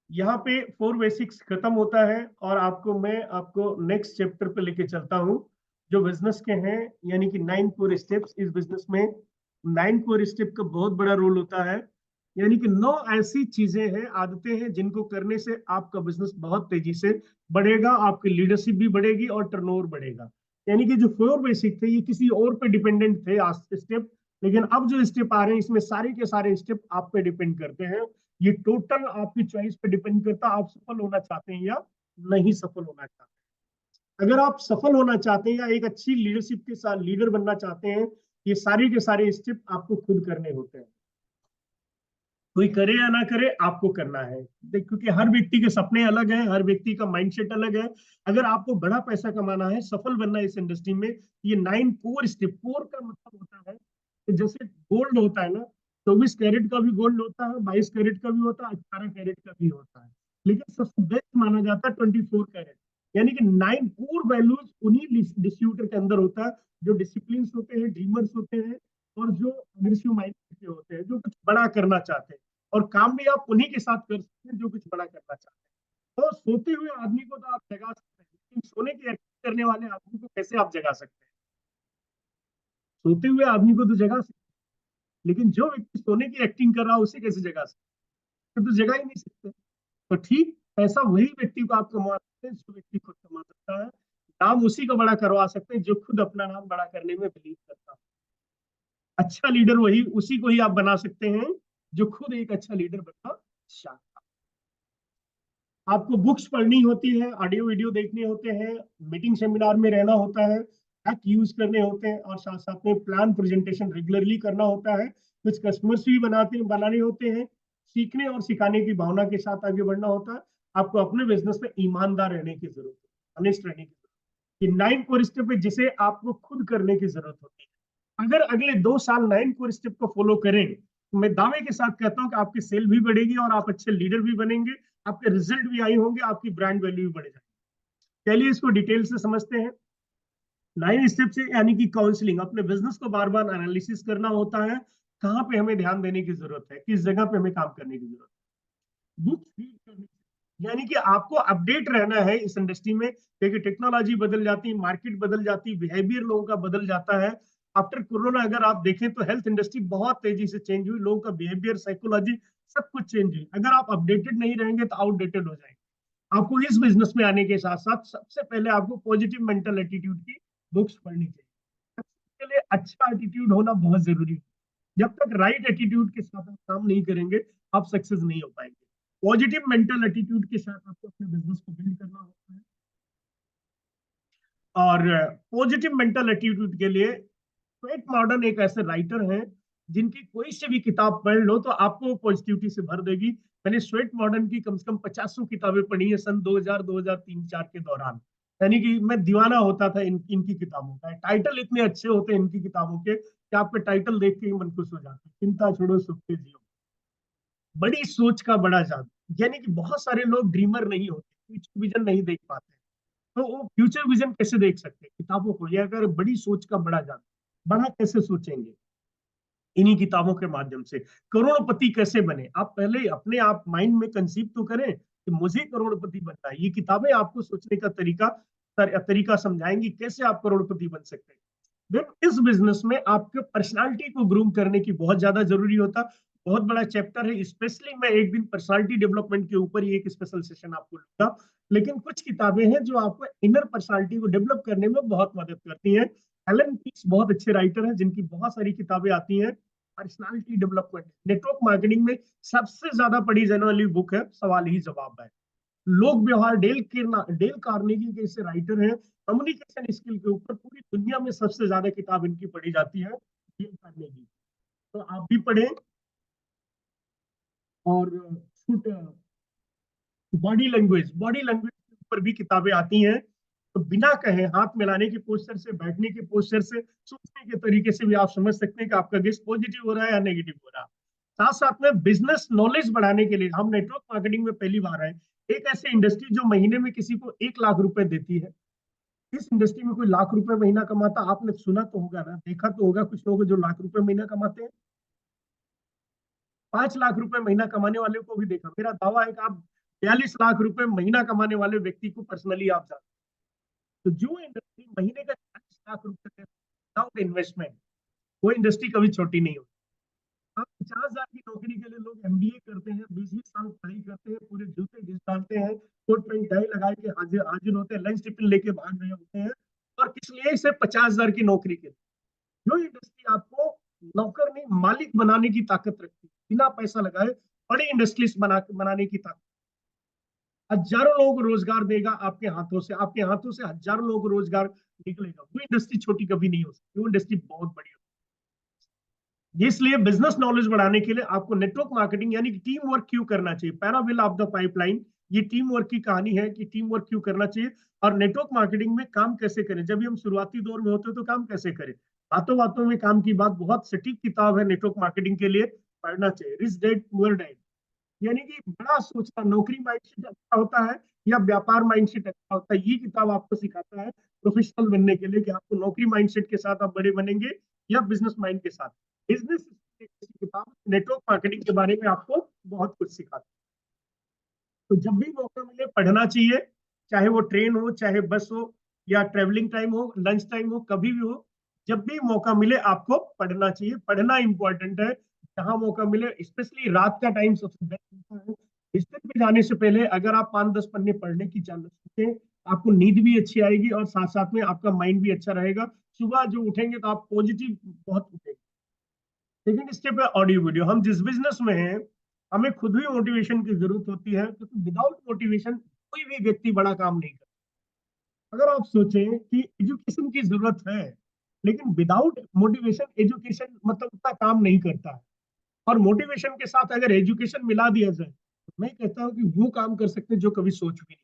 यहाँ पे 4 बेसिक्स खत्म होता है, और मैं आपको नेक्स्ट चैप्टर पे लेके चलता हूँ, जो बिजनेस के हैं, यानी कि 9 कोर स्टेप्स। इस बिजनेस में 9 कोर स्टेप का बहुत बड़ा रोल होता है। यानी कि 9 ऐसी चीजें हैं, आदतें हैं, जिनको करने से आपका बिजनेस बहुत तेजी से बढ़ेगा, आपकी लीडरशिप भी बढ़ेगी और टर्नओवर बढ़ेगा। यानी कि जो 4 बेसिक थे ये किसी और पे डिपेंडेंट थे स्टेप, लेकिन अब जो स्टेप आ रहे हैं इसमें सारे के सारे स्टेप आप पे डिपेंड करते हैं। ये टोटल आपकी चॉइस पे डिपेंड करता है, आप सफल होना चाहते हैं या नहीं सफल होना चाहते हैं। अगर आप सफल होना चाहते हैं या एक अच्छी लीडरशिप के साथ लीडर बनना चाहते हैं, ये सारे के सारे स्टेप आपको खुद करने होते हैं। कोई करे या ना करे, आपको करना है। क्योंकि हर व्यक्ति के सपने अलग हैं, हर व्यक्ति का माइंडसेट अलग है। अगर आपको बड़ा पैसा कमाना है, सफल बनना है इस इंडस्ट्री में, ये 9 कोर स्टेप, कोर का मतलब होता है कि जैसे गोल्ड होता है ना, 24 कैरेट का भी गोल्ड होता है, 22 कैरेट का भी होता है, 18 कैरेट का भी होता है, लेकिन सबसे बेस्ट माना जाता है 24 कैरेट। यानी कि 9 कोर वैल्यूज उन्हीं डिस्ट्रीब्यूटर के अंदर होता है, जो डिसिप्लिन होते हैं, ड्रीमर्स होते हैं, और जो अग्रेसिव माइंड के होते हैं, जो कुछ बड़ा करना चाहते हैं। और काम भी आप उन्हीं के साथ कर सकते हैं जो कुछ बड़ा करना चाहते हैं। तो सोते हुए आदमी को तो आप जगा सकते हैं, लेकिन सोने की एक्टिंग करने वाले आदमी को कैसे आप जगा सकते हैं? सोते हुए आदमी को तो जगा सकते हैं, लेकिन जो व्यक्ति सोने की एक्टिंग कर रहा है उसे कैसे जगा सकते हैं? तो जगा ही नहीं सकते। तो ठीक ऐसा वही व्यक्ति को आप कमा सकते हैं जो व्यक्ति खुद कमा सकता है। नाम उसी को बड़ा करवा सकते हैं जो खुद अपना नाम बड़ा करने में बिलीव करता है। अच्छा लीडर वही उसी को ही आप बना सकते हैं जो खुद एक अच्छा लीडर बनना चाहता है। आपको बुक्स पढ़नी होती है, ऑडियो वीडियो देखने होते हैं, मीटिंग सेमिनार में रहना होता है, हैक यूज करने होते हैं, और साथ साथ में प्लान प्रेजेंटेशन रेगुलरली करना होता है। कुछ कस्टमर्स भी बनाने होते हैं। सीखने और सिखाने की भावना के साथ आगे बढ़ना होता है। आपको अपने बिजनेस में ईमानदार रहने की जरूरत है, ऑनेस्ट रहने की जरूरत है। ये 9 कोर स्टेप है जिसे आपको खुद करने की जरूरत होती है। अगर अगले 2 साल 9 कोर स्टेप को फॉलो करें, तो मैं दावे के साथ कहता हूं कि आपकी सेल भी बढ़ेगी, और आप अच्छे लीडर भी बनेंगे, आपके रिजल्ट भी आए होंगे, आपकी ब्रांड वैल्यू भी बढ़ जाएगी। चलिए इसको डिटेल से समझते हैं। 9 स्टेप से, यानी कि काउंसलिंग, अपने बिजनेस को बार बार एनालिसिस करना होता है। कहाँ पे हमें ध्यान देने की जरूरत है, किस जगह पे हमें काम करने की जरूरत है। बुक्स रीड करनी, यानी कि आपको अपडेट रहना है इस इंडस्ट्री में, क्योंकि टेक्नोलॉजी बदल जाती है, मार्केट बदल जाती है, बिहेवियर लोगों का बदल जाता है। आफ्टर कोरोना अगर आप देखें तो हेल्थ इंडस्ट्री बहुत तेजी से चेंज हुई, लोगों का बिहेवियर, साइकोलॉजी, सब कुछ चेंज हुई। अगर आप अपडेटेड नहीं रहेंगे तो आउटडेटेड हो जाएंगे। आपको इस बिजनेस में आने के साथ साथ सबसे पहले आपको पॉजिटिव मेंटल एटीट्यूड की बुक्स पढ़नी चाहिए। सबसे पहले अच्छा एटीट्यूड होना बहुत जरूरी है। जब तक राइट एटीट्यूड के साथ आप काम नहीं करेंगे, आप सक्सेस नहीं हो पाएंगे। पॉजिटिव मेंटल एटीट्यूड के साथ आपको अपने बिजनेस को बिल्ड करना होता है। और पॉजिटिव मेंटल एटीट्यूड के लिए स्वेट मॉडर्न एक ऐसे राइटर हैं जिनकी कोई से भी किताब पढ़ लो तो आपको पॉजिटिविटी से भर देगी। मैंने स्वेट मॉडर्न की कम से कम 50 किताबें पढ़ी है सन 2000 2003 4 के दौरान। यानी कि मैं दीवाना होता था इनकी किताबों का। टाइटल इतने अच्छे होते हैं इनकी किताबों के कि आपके टाइटल देख के ही मन खुश हो जाता है। चिंता छोड़ो सुख के जियो, बड़ी सोच का बड़ा जादू। यानी कि बहुत सारे लोग ड्रीमर नहीं होते, विजन नहीं देख पाते, तो वो फ्यूचर विजन कैसे देख सकते हैं किताबों को, या अगर बड़ी सोच का बड़ा जान, बड़ा कैसे सोचेंगे इन्हीं किताबों के माध्यम से। करोड़पति कैसे बने, आप पहले अपने आप माइंड में कंसीव तो करें कि मुझे करोड़पति बनना है। ये किताबें आपको सोचने का तरीका समझाएंगी कैसे आप करोड़पति बन सकते हैं। देन इस बिजनेस में आपके पर्सनालिटी को ग्रूम करने की बहुत ज्यादा जरूरी होता। बहुत बड़ा चैप्टर है, स्पेशली मैं एक दिन पर्सनालिटी डेवलपमेंट के ऊपर ही एक स्पेशल सेशन आपको लूंगा। लेकिन कुछ किताबें हैं जो आपको इनर पर्सनालिटी को डेवलप करने में बहुत मदद करती हैं। एलन पीस बहुत अच्छे राइटर हैं जिनकी बहुत सारी किताबें आती हैं पर्सनालिटी डेवलपमेंट। नेटवर्क मार्केटिंग में सबसे ज्यादा पढ़ी जाने वाली बुक है सवाल ही जवाब है। लोक व्यवहार, डेल कार्नेगी के ऐसे राइटर हैं। कम्युनिकेशन स्किल के ऊपर पूरी दुनिया में सबसे ज्यादा किताब इनकी पढ़ी जाती है, डेल कार्नेगी। तो आप भी पढ़ें। और बॉडी लैंग्वेज के ऊपर भी किताबें आती हैं। तो बिना कहे हाथ मिलाने की पोस्चर से, बैठने की पोस्चर से, सोचने के तरीके से भी आप समझ सकते हैं कि आपका गेस्ट पॉजिटिव हो रहा है या नेगेटिव हो रहा है। साथ साथ में बिजनेस नॉलेज बढ़ाने के लिए हम नेटवर्क मार्केटिंग में पहली बार आए। एक ऐसी इंडस्ट्री जो महीने में किसी को 1 लाख रुपए देती है। इस इंडस्ट्री में कोई लाख रुपए महीना कमाता, आपने सुना तो होगा ना, देखा तो होगा कुछ लोग जो लाख रुपए महीना कमाते हैं। 5 लाख रुपए महीना कमाने वाले को भी देखा। मेरा दावा है कि आप 42 लाख रुपए महीना कमाने वाले व्यक्ति को पर्सनली आप जानते हैं। तो जो इंडस्ट्री महीने का 40 लाख रुपए विदाउट इन्वेस्टमेंट, वो इंडस्ट्री कभी छोटी नहीं होती। आप 50 हजार की नौकरी के लिए लोग एमबीए करते हैं, 20-20 साल पढ़ाई करते हैं, पूरे जूते घिस डालते हैं, कोट पैंट टाई लगा के हाजिर हाजिर होते हैं, लंच टिफिन लेके भाग रहे होते हैं। और किस लिए? सिर्फ 50 हजार की नौकरी के लिए। जो इंडस्ट्री आपको नौकर नहीं मालिक बनाने की ताकत रखती है, बिना पैसा लगाए बड़ी इंडस्ट्रीज बनाने की ताकत, हजारों लोगों को रोजगार देगा आपके हाथों से, आपके हाथों से हजारों लोगों को रोजगार निकलेगा। वो इंडस्ट्री छोटी कभी नहीं हो सकती, वो इंडस्ट्री बहुत बड़ी हो। इसलिए बिजनेस नॉलेज बढ़ाने के लिए आपको नेटवर्क मार्केटिंग यानी कि टीम वर्क क्यों करना चाहिए, पैराविल ऑफ द पाइपलाइन, ये टीम वर्क की कहानी है कि टीम वर्क क्यों करना चाहिए। और नेटवर्क मार्केटिंग में काम कैसे करें, जब भी हम शुरुआती दौर में होते हैं तो काम कैसे करें। बातों बातों में काम की बात, बहुत सटीक किताब है नेटवर्क मार्केटिंग के लिए, पढ़ना चाहिए। रिच डैड पुअर डैड, यानी कि बड़ा सोचना, नौकरी माइंडसेट अच्छा होता है या व्यापार माइंडसेट अच्छा होता है, ये किताब आपको सिखाता है प्रोफेशनल बनने के लिए कि आपको नौकरी माइंडसेट के साथ आप बड़े बनेंगे या बिजनेस माइंड के साथ। बिजनेस किताब नेटवर्क मार्केटिंग के बारे में आपको बहुत कुछ सिखाती है। तो जब भी मौका मिले पढ़ना चाहिए, चाहे वो ट्रेन हो, चाहे बस हो, या ट्रेवलिंग टाइम हो, लंच टाइम हो, कभी भी हो। जब भी मौका मिले आपको पढ़ना चाहिए, पढ़ना इंपॉर्टेंट है। जहां मौका मिले, स्पेशली रात का टाइम सबसे बेस्ट होता है। बिस्तर पे जाने से पहले अगर आप 5-10 पन्ने पढ़ने की चालू रखें, आपको नींद भी अच्छी आएगी और साथ साथ में आपका माइंड भी अच्छा रहेगा। सुबह जो उठेंगे तो आप पॉजिटिव बहुत उठेंगे। सेकंड स्टेप है ऑडियो वीडियो। हम जिस बिजनेस में हैं, हमें खुद ही मोटिवेशन की जरूरत होती है, क्योंकि विदाउट मोटिवेशन कोई भी व्यक्ति बड़ा काम नहीं करता। अगर आप सोचें कि एजुकेशन की जरूरत है, लेकिन विदाउट मोटिवेशन एजुकेशन मतलब उतना काम नहीं करता है। और मोटिवेशन के साथ अगर एजुकेशन मिला दिया जाए, तो मैं कहता हूँ कि वो काम कर सकते हैं जो कभी सोच भी नहीं।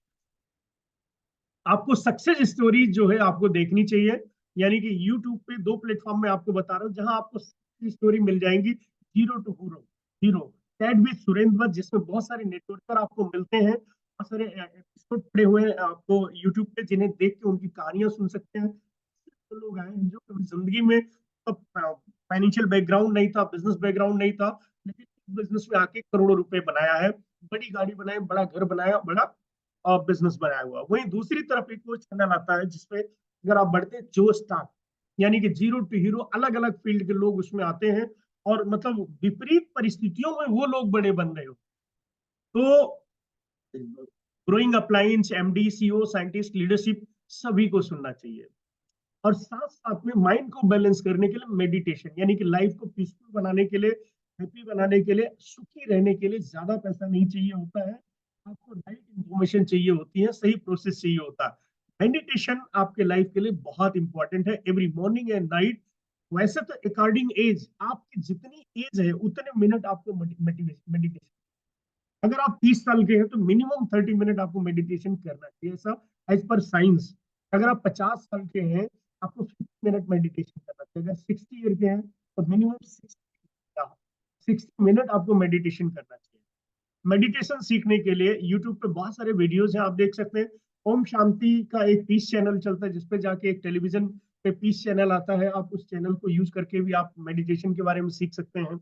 आपको सक्सेस स्टोरी जो है आपको देखनी चाहिए। यानी कि यूट्यूब पे 2 प्लेटफॉर्म में आपको बता रहा हूँ जहां आपको सक्सेस स्टोरी मिल जाएंगी। Zero to hero, hero chat with Surendra, जिसमें बहुत सारे नेटवर्कर आपको मिलते हैं, बहुत सारे एपिसोड पड़े हुए हैं आपको यूट्यूब पे, जिन्हें देख के उनकी कहानियां सुन सकते हैं। तो लोग आए हैं जो कभी जिंदगी में फाइनेंशियल बैकग्राउंड नहीं था, बिजनेस बैकग्राउंड नहीं था, लेकिन बिजनेस में आके करोड़ों रुपए बनाया है, बड़ी गाड़ी बनाई, बड़ा घर बनाया, बड़ा बिजनेस बनाया हुआ। वहीं दूसरी तरफ एक वो चैनल आता है जिसपे अगर आप बढ़ते हैं जो स्टार्ट, यानी कि जीरो टू हीरो, अलग अलग फील्ड के लोग उसमें आते हैं, और मतलब विपरीत परिस्थितियों में वो लोग बड़े बन रहे हो। तो growing appliance, MD, CEO, scientist, leadership, सभी को सुनना चाहिए। और साथ साथ में माइंड को बैलेंस करने के लिए मेडिटेशन, यानी कि लाइफ को पीसफुल बनाने के लिए, हैप्पी बनाने के लिए, सुखी रहने के लिए ज्यादा पैसा नहीं चाहिए होता है। आपको राइट इंफॉर्मेशन चाहिए होती है, सही प्रोसेस चाहिए होता है। मेडिटेशन आपके लाइफ के लिए बहुत इंपॉर्टेंट है, एवरी मॉर्निंग एंड नाइट। वैसे तो अकॉर्डिंग एज, आपकी जितनी एज है उतने मिनट आपको मेडिटेशन, अगर आप 30 साल के हैं तो मिनिमम 30 मिनट आपको मेडिटेशन करना चाहिए, ऐसा एज पर साइंस। अगर आप 50 साल के हैं, आपको 50 मिनट मेडिटेशन करना चाहिए। अगर 60 ईयर के हैं तो मिनिमम 60 मिनट आपको मेडिटेशन करना चाहिए। मेडिटेशन सीखने के लिए यूट्यूब पे बहुत सारे वीडियोज हैं, आप देख सकते हैं। ओम शांति का एक पीस चैनल चलता है, जिसपे जाके एक टेलीविजन पे पीस चैनल आता है, आप उस चैनल को यूज करके भी आप मेडिटेशन के बारे में सीख सकते हैं।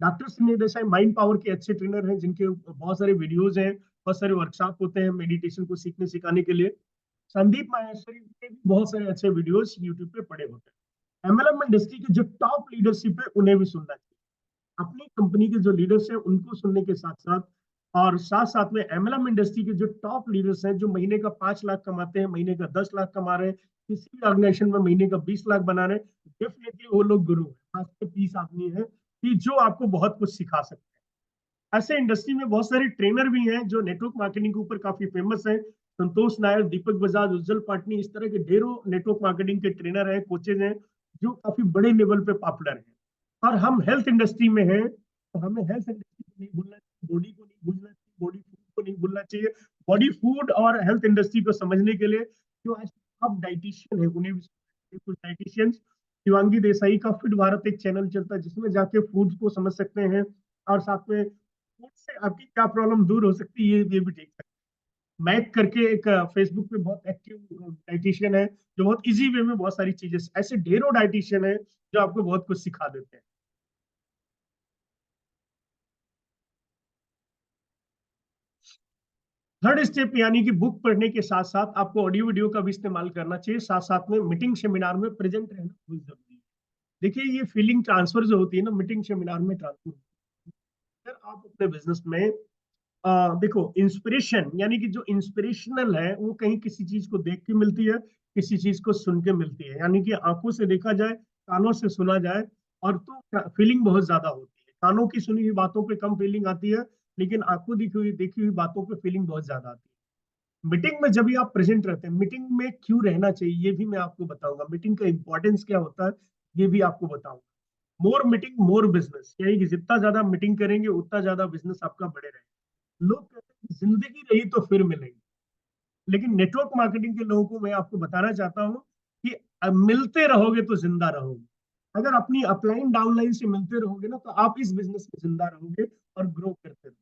Doctor Sunil Desai mind power के अच्छे ट्रेनर हैं, जिनके बहुत सारे वीडियोज हैं, बहुत सारे वर्कशॉप होते हैं मेडिटेशन को सीखने सिखाने के लिए। संदीप माहेश्वरी के भी बहुत सारे अच्छे वीडियोस यूट्यूब पे पड़े होते हैं। एमएलएम इंडस्ट्री की जो टॉप लीडरशिप है उन्हें भी सुनना चाहिए। अपनी कंपनी के जो लीडर्स हैं उनको सुनने के साथ साथ, और साथ साथ में एमएलएम इंडस्ट्री के जो टॉप लीडर्स हैं, जो महीने का 5 लाख कमाते हैं, महीने का 10 लाख कमा रहे हैं, किसी भी ऑर्गेनाइजेशन में महीने का 20 लाख बना रहे हैं, डेफिनेटली वो लोग गुरु है, खास 30 आदमी है कि जो आपको बहुत कुछ सिखा सकते हैं। ऐसे इंडस्ट्री में बहुत सारे ट्रेनर भी हैं जो नेटवर्क मार्केटिंग के ऊपर काफी फेमस हैं। संतोष नायर, दीपक बजाज, उज्जवल पाटनी, इस तरह के ढेरों नेटवर्क मार्केटिंग के ट्रेनर हैं, कोचेज हैं, जो काफी बड़े लेवल पे पॉपुलर हैं। और हम हेल्थ इंडस्ट्री में हैं, तो हमें हेल्थ इंडस्ट्री को नहीं भूलना चाहिए, बॉडी को नहीं भूलना चाहिए, बॉडी फूड को नहीं भूलना चाहिए। बॉडी फूड और हेल्थ इंडस्ट्री को समझने के लिए जो आज टॉप डाइटिशियन है उन्हें भी कुछ डाइटिशियंस, शिवांगी देसाई का फिट भारत एक चैनल चलता है, जिसमें जाके फूड को समझ सकते हैं, और साथ में फूड से आपकी क्या प्रॉब्लम दूर हो सकती है ये भी देख सकते हैं। मैक करके एक फेसबुक पे बहुत एक्टिव डाइटिशियन है, जो बहुत इजी वे में बहुत सारी चीजें, ऐसे ढेरों डाइटिशियन है जो आपको बहुत कुछ सिखा देते हैं। थर्ड स्टेप यानी कि बुक पढ़ने के साथ साथ आपको ऑडियो वीडियो का भी इस्तेमाल करना चाहिए, साथ साथ में मीटिंग सेमिनार में प्रेजेंट रहना बहुत जरूरी है। देखिए, ये फीलिंग ट्रांसफर जो होती है ना, मीटिंग सेमिनार में ट्रांसफर, अगर आप अपने बिजनेस में देखो, इंस्पिरेशन यानी कि जो इंस्पिरेशनल है वो कहीं किसी चीज को देख के मिलती है, किसी चीज को सुन के मिलती है, यानी कि आंखों से देखा जाए, कानों से सुना जाए, और तो फीलिंग बहुत ज्यादा होती है। कानों की सुनी हुई बातों पे कम फीलिंग आती है, लेकिन आंखों देखी हुई बातों पे फीलिंग बहुत ज्यादा आती है। मीटिंग में जब भी आप प्रेजेंट रहते हैं, मीटिंग में क्यों रहना चाहिए ये भी मैं आपको बताऊंगा, मीटिंग का इंपॉर्टेंस क्या होता है ये भी आपको बताऊंगा। मोर मीटिंग मोर बिजनेस, यानी कि जितना ज्यादा मीटिंग करेंगे उतना ज्यादा बिजनेस आपका बढ़े रहेगा। लोग कहते हैं कि जिंदगी रही तो फिर मिलेंगे, लेकिन नेटवर्क मार्केटिंग के लोगों को मैं आपको बताना चाहता हूँ कि अब मिलते रहोगे तो जिंदा रहोगे। अगर अपनी अपलाइन डाउनलाइन से मिलते रहोगे ना, तो आप इस बिजनेस में जिंदा रहोगे और ग्रो करते रहोगे।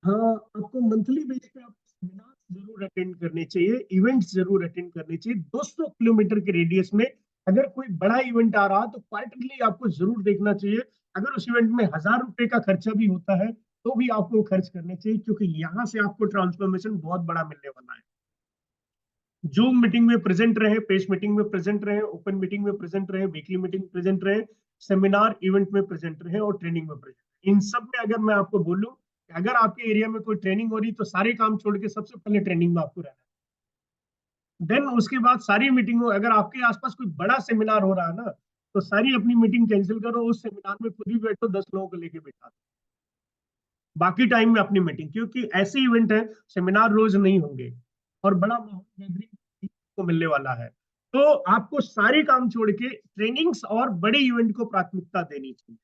हाँ, आपको मंथली बेस पे आप सेमिनार जरूर अटेंड करने चाहिए, इवेंट्स जरूर अटेंड करने चाहिए। 200 किलोमीटर के रेडियस में अगर कोई बड़ा इवेंट आ रहा तो क्वार्टरली आपको जरूर देखना चाहिए। अगर उस इवेंट में 1000 रुपए का खर्चा भी होता है तो भी आपको खर्च करने चाहिए, क्योंकि यहाँ से आपको ट्रांसफॉर्मेशन बहुत बड़ा मिलने वाला है। जूम मीटिंग में प्रेजेंट रहे, पेज मीटिंग में प्रेजेंट रहे, ओपन मीटिंग में प्रेजेंट रहे, वीकली मीटिंग प्रेजेंट रहे, सेमिनार इवेंट में प्रेजेंट रहे, और ट्रेनिंग में प्रेजेंट। इन सब में अगर मैं आपको बोलूं कि अगर आपके एरिया में कोई ट्रेनिंग हो रही तो सारे काम छोड़ के सबसे पहले ट्रेनिंग में आपको रहना है। देन उसके बाद सारी मीटिंग हो, अगर आपके आसपास कोई बड़ा सेमिनार हो रहा है ना, तो सारी अपनी मीटिंग कैंसिल करो, उस सेमिनार में खुद ही बैठो, 10 लोगों को लेके बैठा दो। बाकी टाइम में अपनी मीटिंग, क्योंकि ऐसे इवेंट है, सेमिनार रोज नहीं होंगे, और बड़ा माहौल गैदरिंग को मिलने वाला है। तो आपको सारे काम छोड़ के ट्रेनिंग्स और बड़े इवेंट को प्राथमिकता देनी चाहिए।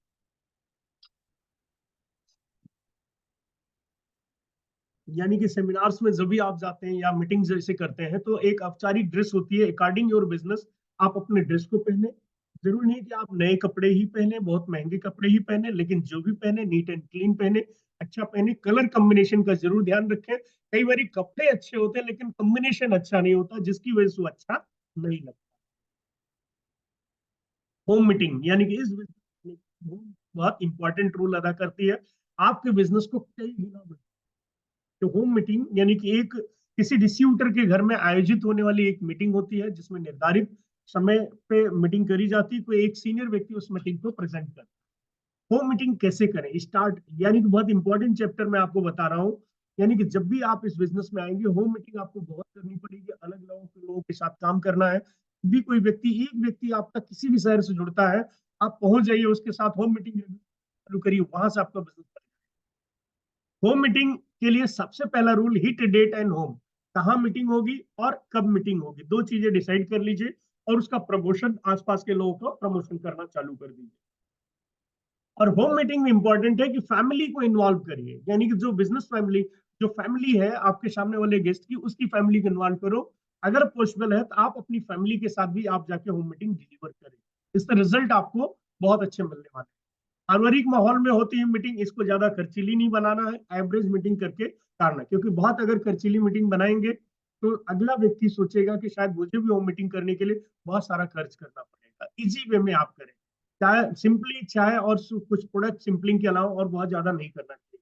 यानी कि सेमिनार्स में जब भी आप जाते हैं या मीटिंग जैसे करते हैं, तो एक औपचारिक ड्रेस होती है, अकॉर्डिंग योर बिजनेस आप अपने ड्रेस को पहने। जरूरी नहीं कि आप नए कपड़े ही पहने, बहुत महंगे कपड़े ही पहने, लेकिन जो भी पहने नीट एंड क्लीन पहने, अच्छा पहने। कलर कॉम्बिनेशन का जरूर ध्यान रखें, कई बार कपड़े अच्छे होते हैं लेकिन कॉम्बिनेशन अच्छा नहीं होता, जिसकी वजह से वो अच्छा नहीं लगता। होम मीटिंग यानी कि इस business में home बहुत इंपॉर्टेंट रोल अदा करती है, आपके बिजनेस को कई गुना। तो होम मीटिंग यानी कि एक किसी डिस्ट्रीब्यूटर के घर में आयोजित होने वाली एक मीटिंग होती है, जिसमें निर्धारित समय पे मीटिंग करी जाती है, कोई एक सीनियर व्यक्ति उस मीटिंग को प्रेजेंट करता है। होम मीटिंग कैसे करें स्टार्ट, यानी कि बहुत इंपॉर्टेंट चैप्टर मैं आपको बता रहा हूँ। यानी कि जब भी आप इस बिजनेस में आएंगे, होम मीटिंग आपको बहुत करनी पड़ेगी, अलग लोगों के साथ काम करना है। भी कोई व्यक्ति, एक व्यक्ति आपका किसी भी शहर से जुड़ता है, आप पहुंच जाइए उसके साथ, होम मीटिंग चालू करिए, वहां से आपका बिजनेस। होम मीटिंग के लिए सबसे पहला rule, hit date and home, कहाँ मीटिंग होगी और कब मीटिंग होगी, दो चीजें डिसाइड कर लीजिए, और उसका प्रमोशन आसपास के लोगों को प्रमोशन करना चालू कर दीजिए। और होम मीटिंग में इंपॉर्टेंट है कि फैमिली को इन्वॉल्व करिए, यानी कि जो बिजनेस फैमिली, जो फैमिली है आपके सामने वाले गेस्ट की, उसकी फैमिली को इन्वॉल्व करो। अगर पॉसिबल है तो आप अपनी फैमिली के साथ भी आप जाके होम मीटिंग डिलीवर करें, इससे रिजल्ट आपको बहुत अच्छे मिलने वाले हैं। पारिवारिक माहौल में होती है मीटिंग, इसको ज्यादा खर्चीली नहीं बनाना है, एवरेज मीटिंग करके करना, क्योंकि बहुत अगर खर्चीली मीटिंग बनाएंगे तो अगला व्यक्ति सोचेगा कि शायद मुझे भी होम मीटिंग करने के लिए बहुत सारा खर्च करना पड़ेगा। इजी वे में आप करें, चाहे सिंपली चाहे और कुछ प्रोडक्ट सिंपलिंग के अलावा और बहुत ज्यादा नहीं करना चाहिए।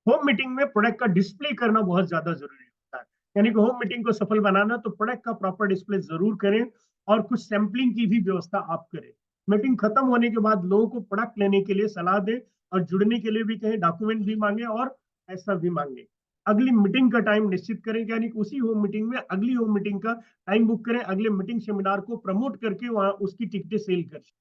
होम मीटिंग में प्रोडक्ट का डिस्प्ले करना बहुत ज्यादा जरूरी होता है, यानी कि होम मीटिंग को सफल बनाना तो प्रोडक्ट का प्रॉपर डिस्प्ले जरूर करें और कुछ सैंपलिंग की भी व्यवस्था आप करें। मीटिंग खत्म होने के बाद लोगों को प्रोडक्ट लेने के लिए सलाह दें और जुड़ने के लिए भी कहें, डॉक्यूमेंट भी मांगे और पैसा भी मांगे। अगली मीटिंग का टाइम निश्चित करें, यानी कि उसी होम मीटिंग में अगली होम मीटिंग का टाइम बुक करें, अगले मीटिंग सेमिनार को प्रमोट करके वहां उसकी टिकटें सेल करें।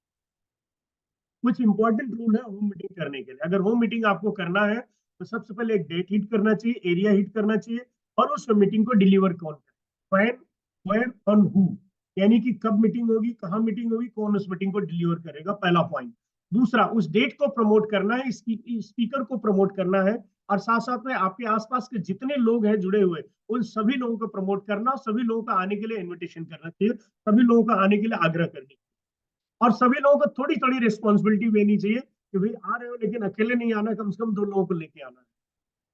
कुछ इंपॉर्टेंट रूल है होम मीटिंग करने के लिए। अगर होम मीटिंग आपको करना है तो सबसे पहले एक डेट हिट करना चाहिए, एरिया हिट करना चाहिए और उस मीटिंग को डिलीवर कौन करे, व्हेन, वेयर, ऑन हु, यानी कि कब मीटिंग होगी, कहाँ मीटिंग होगी, कौन उस मीटिंग को डिलीवर करेगा, पहला पॉइंट। दूसरा, उस डेट को प्रमोट करना है, स्पीकर को प्रमोट करना है और साथ साथ में आपके आसपास के जितने लोग हैं जुड़े हुए उन सभी लोगों को प्रमोट करना और सभी लोगों का आने के लिए इन्विटेशन करना चाहिए, सभी लोगों का आने के लिए आग्रह करनी, और सभी लोगों को थोड़ी थोड़ी रिस्पॉन्सिबिलिटी लेनी चाहिए कि भाई आ रहे हो लेकिन अकेले नहीं आना, कम से कम दो लोगों को लेके आना है।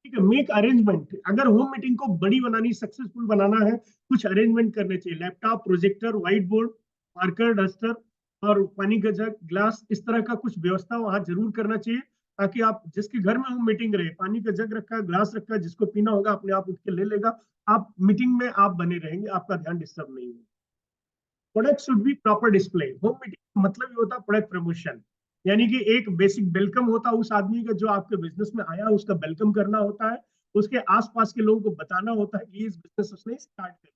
ठीक है, मेक अरेंजमेंट, अगर होम मीटिंग को बड़ी बनानी, सक्सेसफुल बनाना है, कुछ अरेंजमेंट करने चाहिए, laptop, projector, white board, marker, duster और पानी का जग, ग्लास, इस तरह का कुछ व्यवस्था वहां जरूर करना चाहिए, ताकि आप जिसके घर में होम मीटिंग रहे, पानी का जग रखा है, ग्लास रखा है, जिसको पीना होगा अपने आप उठ के ले लेगा, आप मीटिंग में आप बने रहेंगे, आपका ध्यान डिस्टर्ब नहीं होगा। Product should be proper display, home meeting मतलब ये होता है प्रोडक्ट प्रमोशन, यानी कि एक बेसिक वेलकम होता है उस आदमी का जो आपके बिजनेस में आया, उसका वेलकम करना होता है, उसके आसपास के लोगों को बताना होता है कि इस बिजनेस उसने स्टार्ट कर।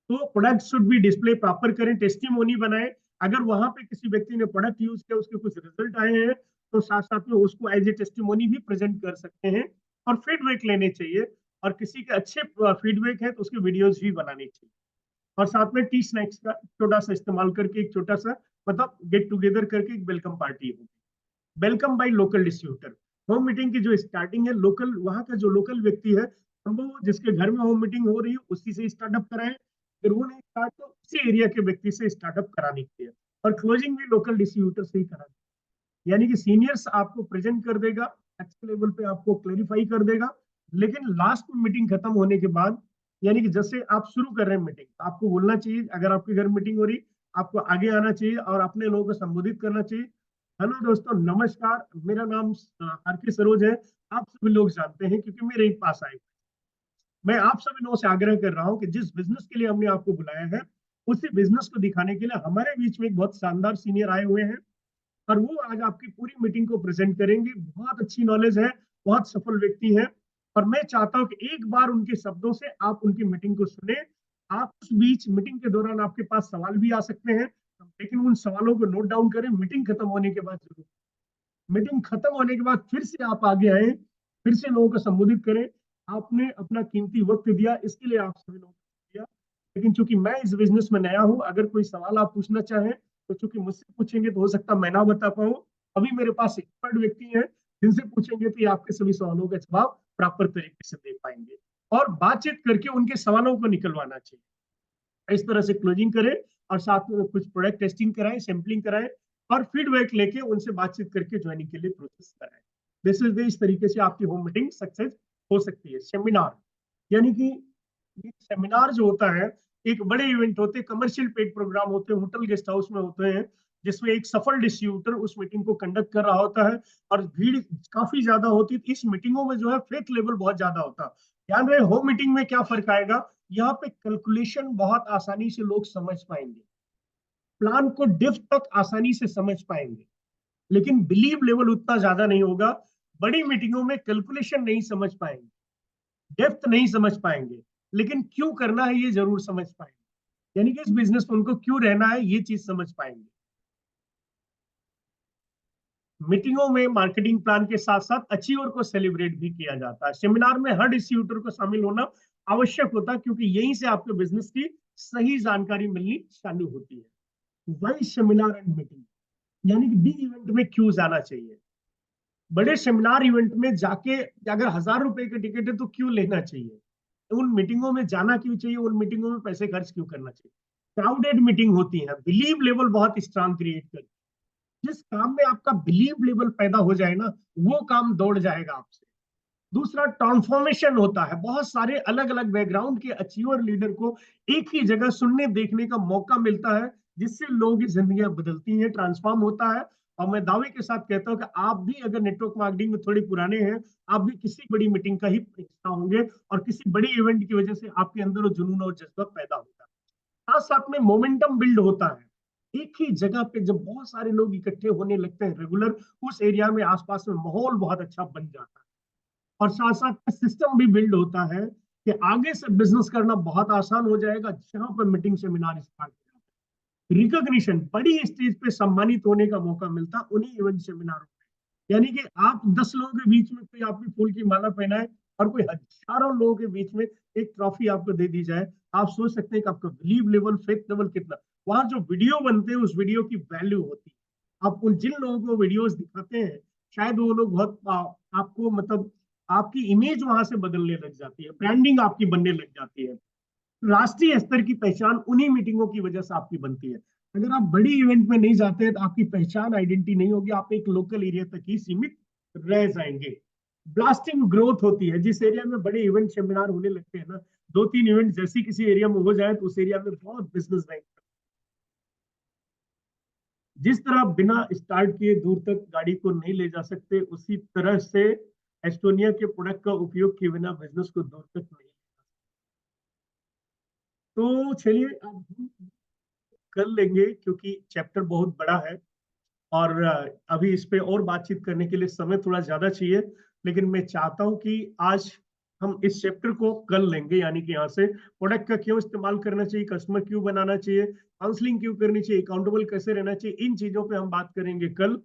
तो product should be display proper करें, टेस्टिमोनी बनाए, अगर वहां पे किसी व्यक्ति ने प्रोडक्ट यूज किया, उसके कुछ रिजल्ट आए हैं तो साथ साथ में उसको एज ए टेस्टिमोनी भी प्रेजेंट कर सकते हैं और फीडबैक लेने चाहिए, और किसी के अच्छे फीडबैक है तो उसके वीडियोज भी बनाने चाहिए, और साथ में टी स्नैक्स का छोटा सा इस्तेमाल करके एक छोटा सा मतलब गेट टुगेदर करके एक वेलकम पार्टी होगी। Welcome by local distributor, home meeting की जो स्टार्टिंग है लोकल, वहां का जो लोकल व्यक्ति है संभव जिसके घर में होम मीटिंग हो रही है उसी से स्टार्टअप कराएं, फिर वो नहीं स्टार्ट तो उसी एरिया के व्यक्ति से स्टार्टअप करानी चाहिए, और क्लोजिंग भी लोकल डिस्ट्रीब्यूटर से ही करानी, यानी कि सीनियर्स आपको प्रेजेंट कर देगा, अच्छे लेवल पे आपको क्लेरिफाई कर देगा, लेकिन लास्ट में मीटिंग खत्म होने के बाद, यानी कि जैसे आप शुरू कर रहे हैं मीटिंग, आपको बोलना चाहिए, अगर आपके घर मीटिंग हो रही आपको आगे आना चाहिए और अपने लोगों को संबोधित करना चाहिए। हेलो दोस्तों, नमस्कार, मेरा नाम आर के सरोज है, आप सभी लोग जानते हैं क्योंकि मेरे ही पास आए। मैं आप सभी लोगों से आग्रह कर रहा हूं कि जिस बिजनेस के लिए हमने आपको बुलाया है उसी बिजनेस को दिखाने के लिए हमारे बीच में एक बहुत शानदार सीनियर आए हुए हैं, और वो आज आपकी पूरी मीटिंग को प्रेजेंट करेंगे, बहुत अच्छी नॉलेज है, बहुत सफल व्यक्ति है, और मैं चाहता हूं कि एक बार उनके शब्दों से आप उनकी मीटिंग को सुने। आप उस बीच मीटिंग के दौरान आपके पास सवाल भी आ सकते हैं, लेकिन उन सवालों को नोट डाउन करें, मीटिंग खत्म होने के बाद जरूर, मीटिंग खत्म होने के बाद फिर से आप आगे आए, फिर से लोगों को संबोधित करें, आपने अपना कीमती वक्त दिया, इसके लिए आप सभी लोगों को दिया, लेकिन चूंकि मैं इस बिजनेस में नया हूं, अगर कोई सवाल आप पूछना चाहें तो चूंकि मुझसे पूछेंगे तो हो सकता है मैं ना बता पाऊं, अभी मेरे पास एक्सपर्ट व्यक्ति हैं जिनसे पूछेंगे तो ये आपके सभी सवालों का जवाब प्रॉपर तरीके से दे पाएंगे, और बातचीत करके उनके सवालों को निकलवाना चाहिए। इस तरह से क्लोजिंग करें और साथ में कुछ प्रोडक्ट टेस्टिंग कराएं, सैम्पलिंग कराएं और फीडबैक लेके उनसे बातचीत करके ज्वाइनिंग के लिए प्रोसेस कराएं। दिस इज द, इस तरीके से आपकी होम मीटिंग सक्सेस हो सकती है। सेमिनार, यानी कि सेमिनार जो होता है एक बड़े इवेंट होते हैं, कमर्शियल पेड प्रोग्राम होते हैं, होटल गेस्ट हाउस में होते हैं, जिसमें एक सफल डिस्ट्रीब्यूटर उस मीटिंग को कंडक्ट कर रहा होता है और भीड़ काफी ज्यादा होती है। इस मीटिंगों में जो है फेथ लेवल बहुत ज्यादा होता है। ध्यान रहे, होम मीटिंग में क्या फर्क आएगा, यहाँ पे कैलकुलेशन बहुत आसानी से लोग समझ पाएंगे, प्लान को डेप्थ तक आसानी से समझ पाएंगे, लेकिन बिलीव लेवल उतना ज्यादा नहीं होगा। बड़ी मीटिंगों में कैलकुलेशन नहीं समझ पाएंगे, डेप्थ नहीं समझ पाएंगे, लेकिन क्यों करना है ये जरूर समझ पाएंगे, यानी कि इस बिजनेस में उनको क्यों रहना है ये चीज समझ पाएंगे। मीटिंगों में मार्केटिंग प्लान के साथ साथ अचीवर को सेलिब्रेट भी किया जाता है। सेमिनार में हर डिस्ट्रीब्यूटर को शामिल होना आवश्यक होता है, क्योंकि यहीं से आपके बिजनेस की सही जानकारी मिलनी चालू होती है। वाई सेमिनार एंड मीटिंग, यानी कि बिग इवेंट में क्यों जाना चाहिए, बड़े सेमिनार इवेंट में जाके अगर 1,000 रुपए का टिकट है तो क्यों लेना चाहिए, उन मीटिंगों में जाना क्यों चाहिए, उन मीटिंगों में पैसे खर्च क्यों करना चाहिए। क्राउडेड मीटिंग होती है, बिलीव लेवल बहुत स्ट्रांग क्रिएट करती है, जिस काम में आपका बिलीव लेवल पैदा हो जाए ना, वो काम दौड़ जाएगा आपसे। दूसरा ट्रांसफॉर्मेशन होता है, बहुत सारे अलग अलग बैकग्राउंड के अचीवर लीडर को एक ही जगह सुनने देखने का मौका मिलता है, जिससे लोगों की जिंदगियां बदलती हैं, ट्रांसफॉर्म होता है। और मैं दावे के साथ कहता हूं कि आप भी अगर नेटवर्क मार्केटिंग में थोड़े पुराने हैं, आप भी किसी बड़ी मीटिंग का ही हिस्सा होंगे, और किसी बड़ी इवेंट की वजह से आपके अंदर वो जुनून और जज्बा पैदा होता है। साथ साथ में मोमेंटम बिल्ड होता है। एक ही जगह पे जब बहुत सारे लोग इकट्ठे होने लगते हैं रेगुलर, उस एरिया में आसपास में माहौल बहुत अच्छा बन जाता है। और साथ साथ सिस्टम भी बिल्ड होता है कि आगे से बिजनेस करना बहुत आसान हो जाएगा, जहां पर मीटिंग सेमिनार स्टार्ट हो जाए। रिकॉग्निशन, बड़ी स्टेज पे सम्मानित होने का मौका मिलता उन्हीं इवेंट सेमिनारों में। यानी कि आप 10 लोगों के बीच में कोई आपकी फूल की माला पहनाए, और कोई हजारों लोगों के बीच में एक ट्रॉफी आपको दे दी जाए, आप सोच सकते हैं कि आपका बिलीव लेवल, फेथ लेवल कितना। वहां जो वीडियो बनते हैं, उस वीडियो की वैल्यू होती है। आप उन जिन लोगों को वीडियोस दिखाते हैं, शायद वो लोग बहुत आपको मतलब आपकी इमेज वहां से बदलने लग जाती है, ब्रांडिंग आपकी बनने लग जाती है। राष्ट्रीय स्तर की पहचान उन्हीं मीटिंगों की वजह से आपकी बनती है। अगर आप बड़ी इवेंट में नहीं जाते तो आपकी पहचान, आइडेंटिटी नहीं होगी, आप एक लोकल एरिया तक ही सीमित रह जाएंगे। ब्लास्टिंग ग्रोथ होती है, जिस एरिया में बड़े इवेंट सेमिनार होने लगते हैं ना, 2-3 इवेंट जैसी किसी एरिया में हो जाए तो उस एरिया में बहुत बिजनेस बैंक। जिस तरह बिना स्टार्ट किए दूर तक गाड़ी को नहीं ले जा सकते, उसी तरह से एस्टोनिया के प्रोडक्ट का उपयोग किए बिना बिजनेस को दूर तक नहीं। तो चलिए अब हम कर लेंगे, क्योंकि चैप्टर बहुत बड़ा है, और अभी इस पे और बातचीत करने के लिए समय थोड़ा ज्यादा चाहिए। लेकिन मैं चाहता हूं कि आज हम इस चैप्टर को कर लेंगे, यानी कि यहाँ से प्रोडक्ट का क्यों इस्तेमाल करना चाहिए, कस्टमर क्यों बनाना चाहिए, काउंसलिंग क्यों करनी चाहिए, अकाउंटेबल कैसे रहना चाहिए, इन चीजों पे हम बात करेंगे कल।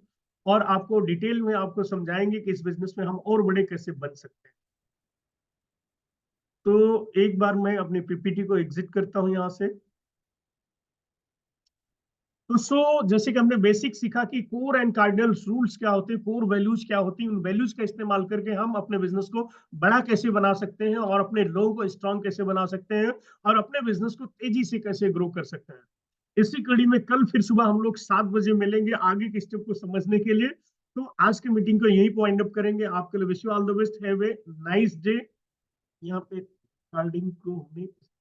और आपको डिटेल में आपको समझाएंगे कि इस बिजनेस में हम और बड़े कैसे बन सकते हैं। तो एक बार मैं अपनी पीपीटी को एग्जिट करता हूं यहाँ से। तो जैसे कि हमने बेसिक सीखा कि कोर एंड कार्डिनल रूल्स क्या होते हैं, कोर वैल्यूज क्या होती हैं, उन वैल्यूज का इस्तेमाल करके हम अपने बिजनेस को बड़ा कैसे बना सकते हैं, और अपने लोगों को स्ट्रांग कैसे बना सकते हैं, और अपने बिजनेस को तेजी से कैसे ग्रो कर सकते हैं। इसी कड़ी में कल फिर सुबह हम लोग 7 बजे मिलेंगे आगे के स्टेप को समझने के लिए। तो आज की मीटिंग को यहीं पॉइंट अप करेंगे। आपके लिए wish you all the best, have a nice day. यहाँ पे रिकॉर्डिंग को हमें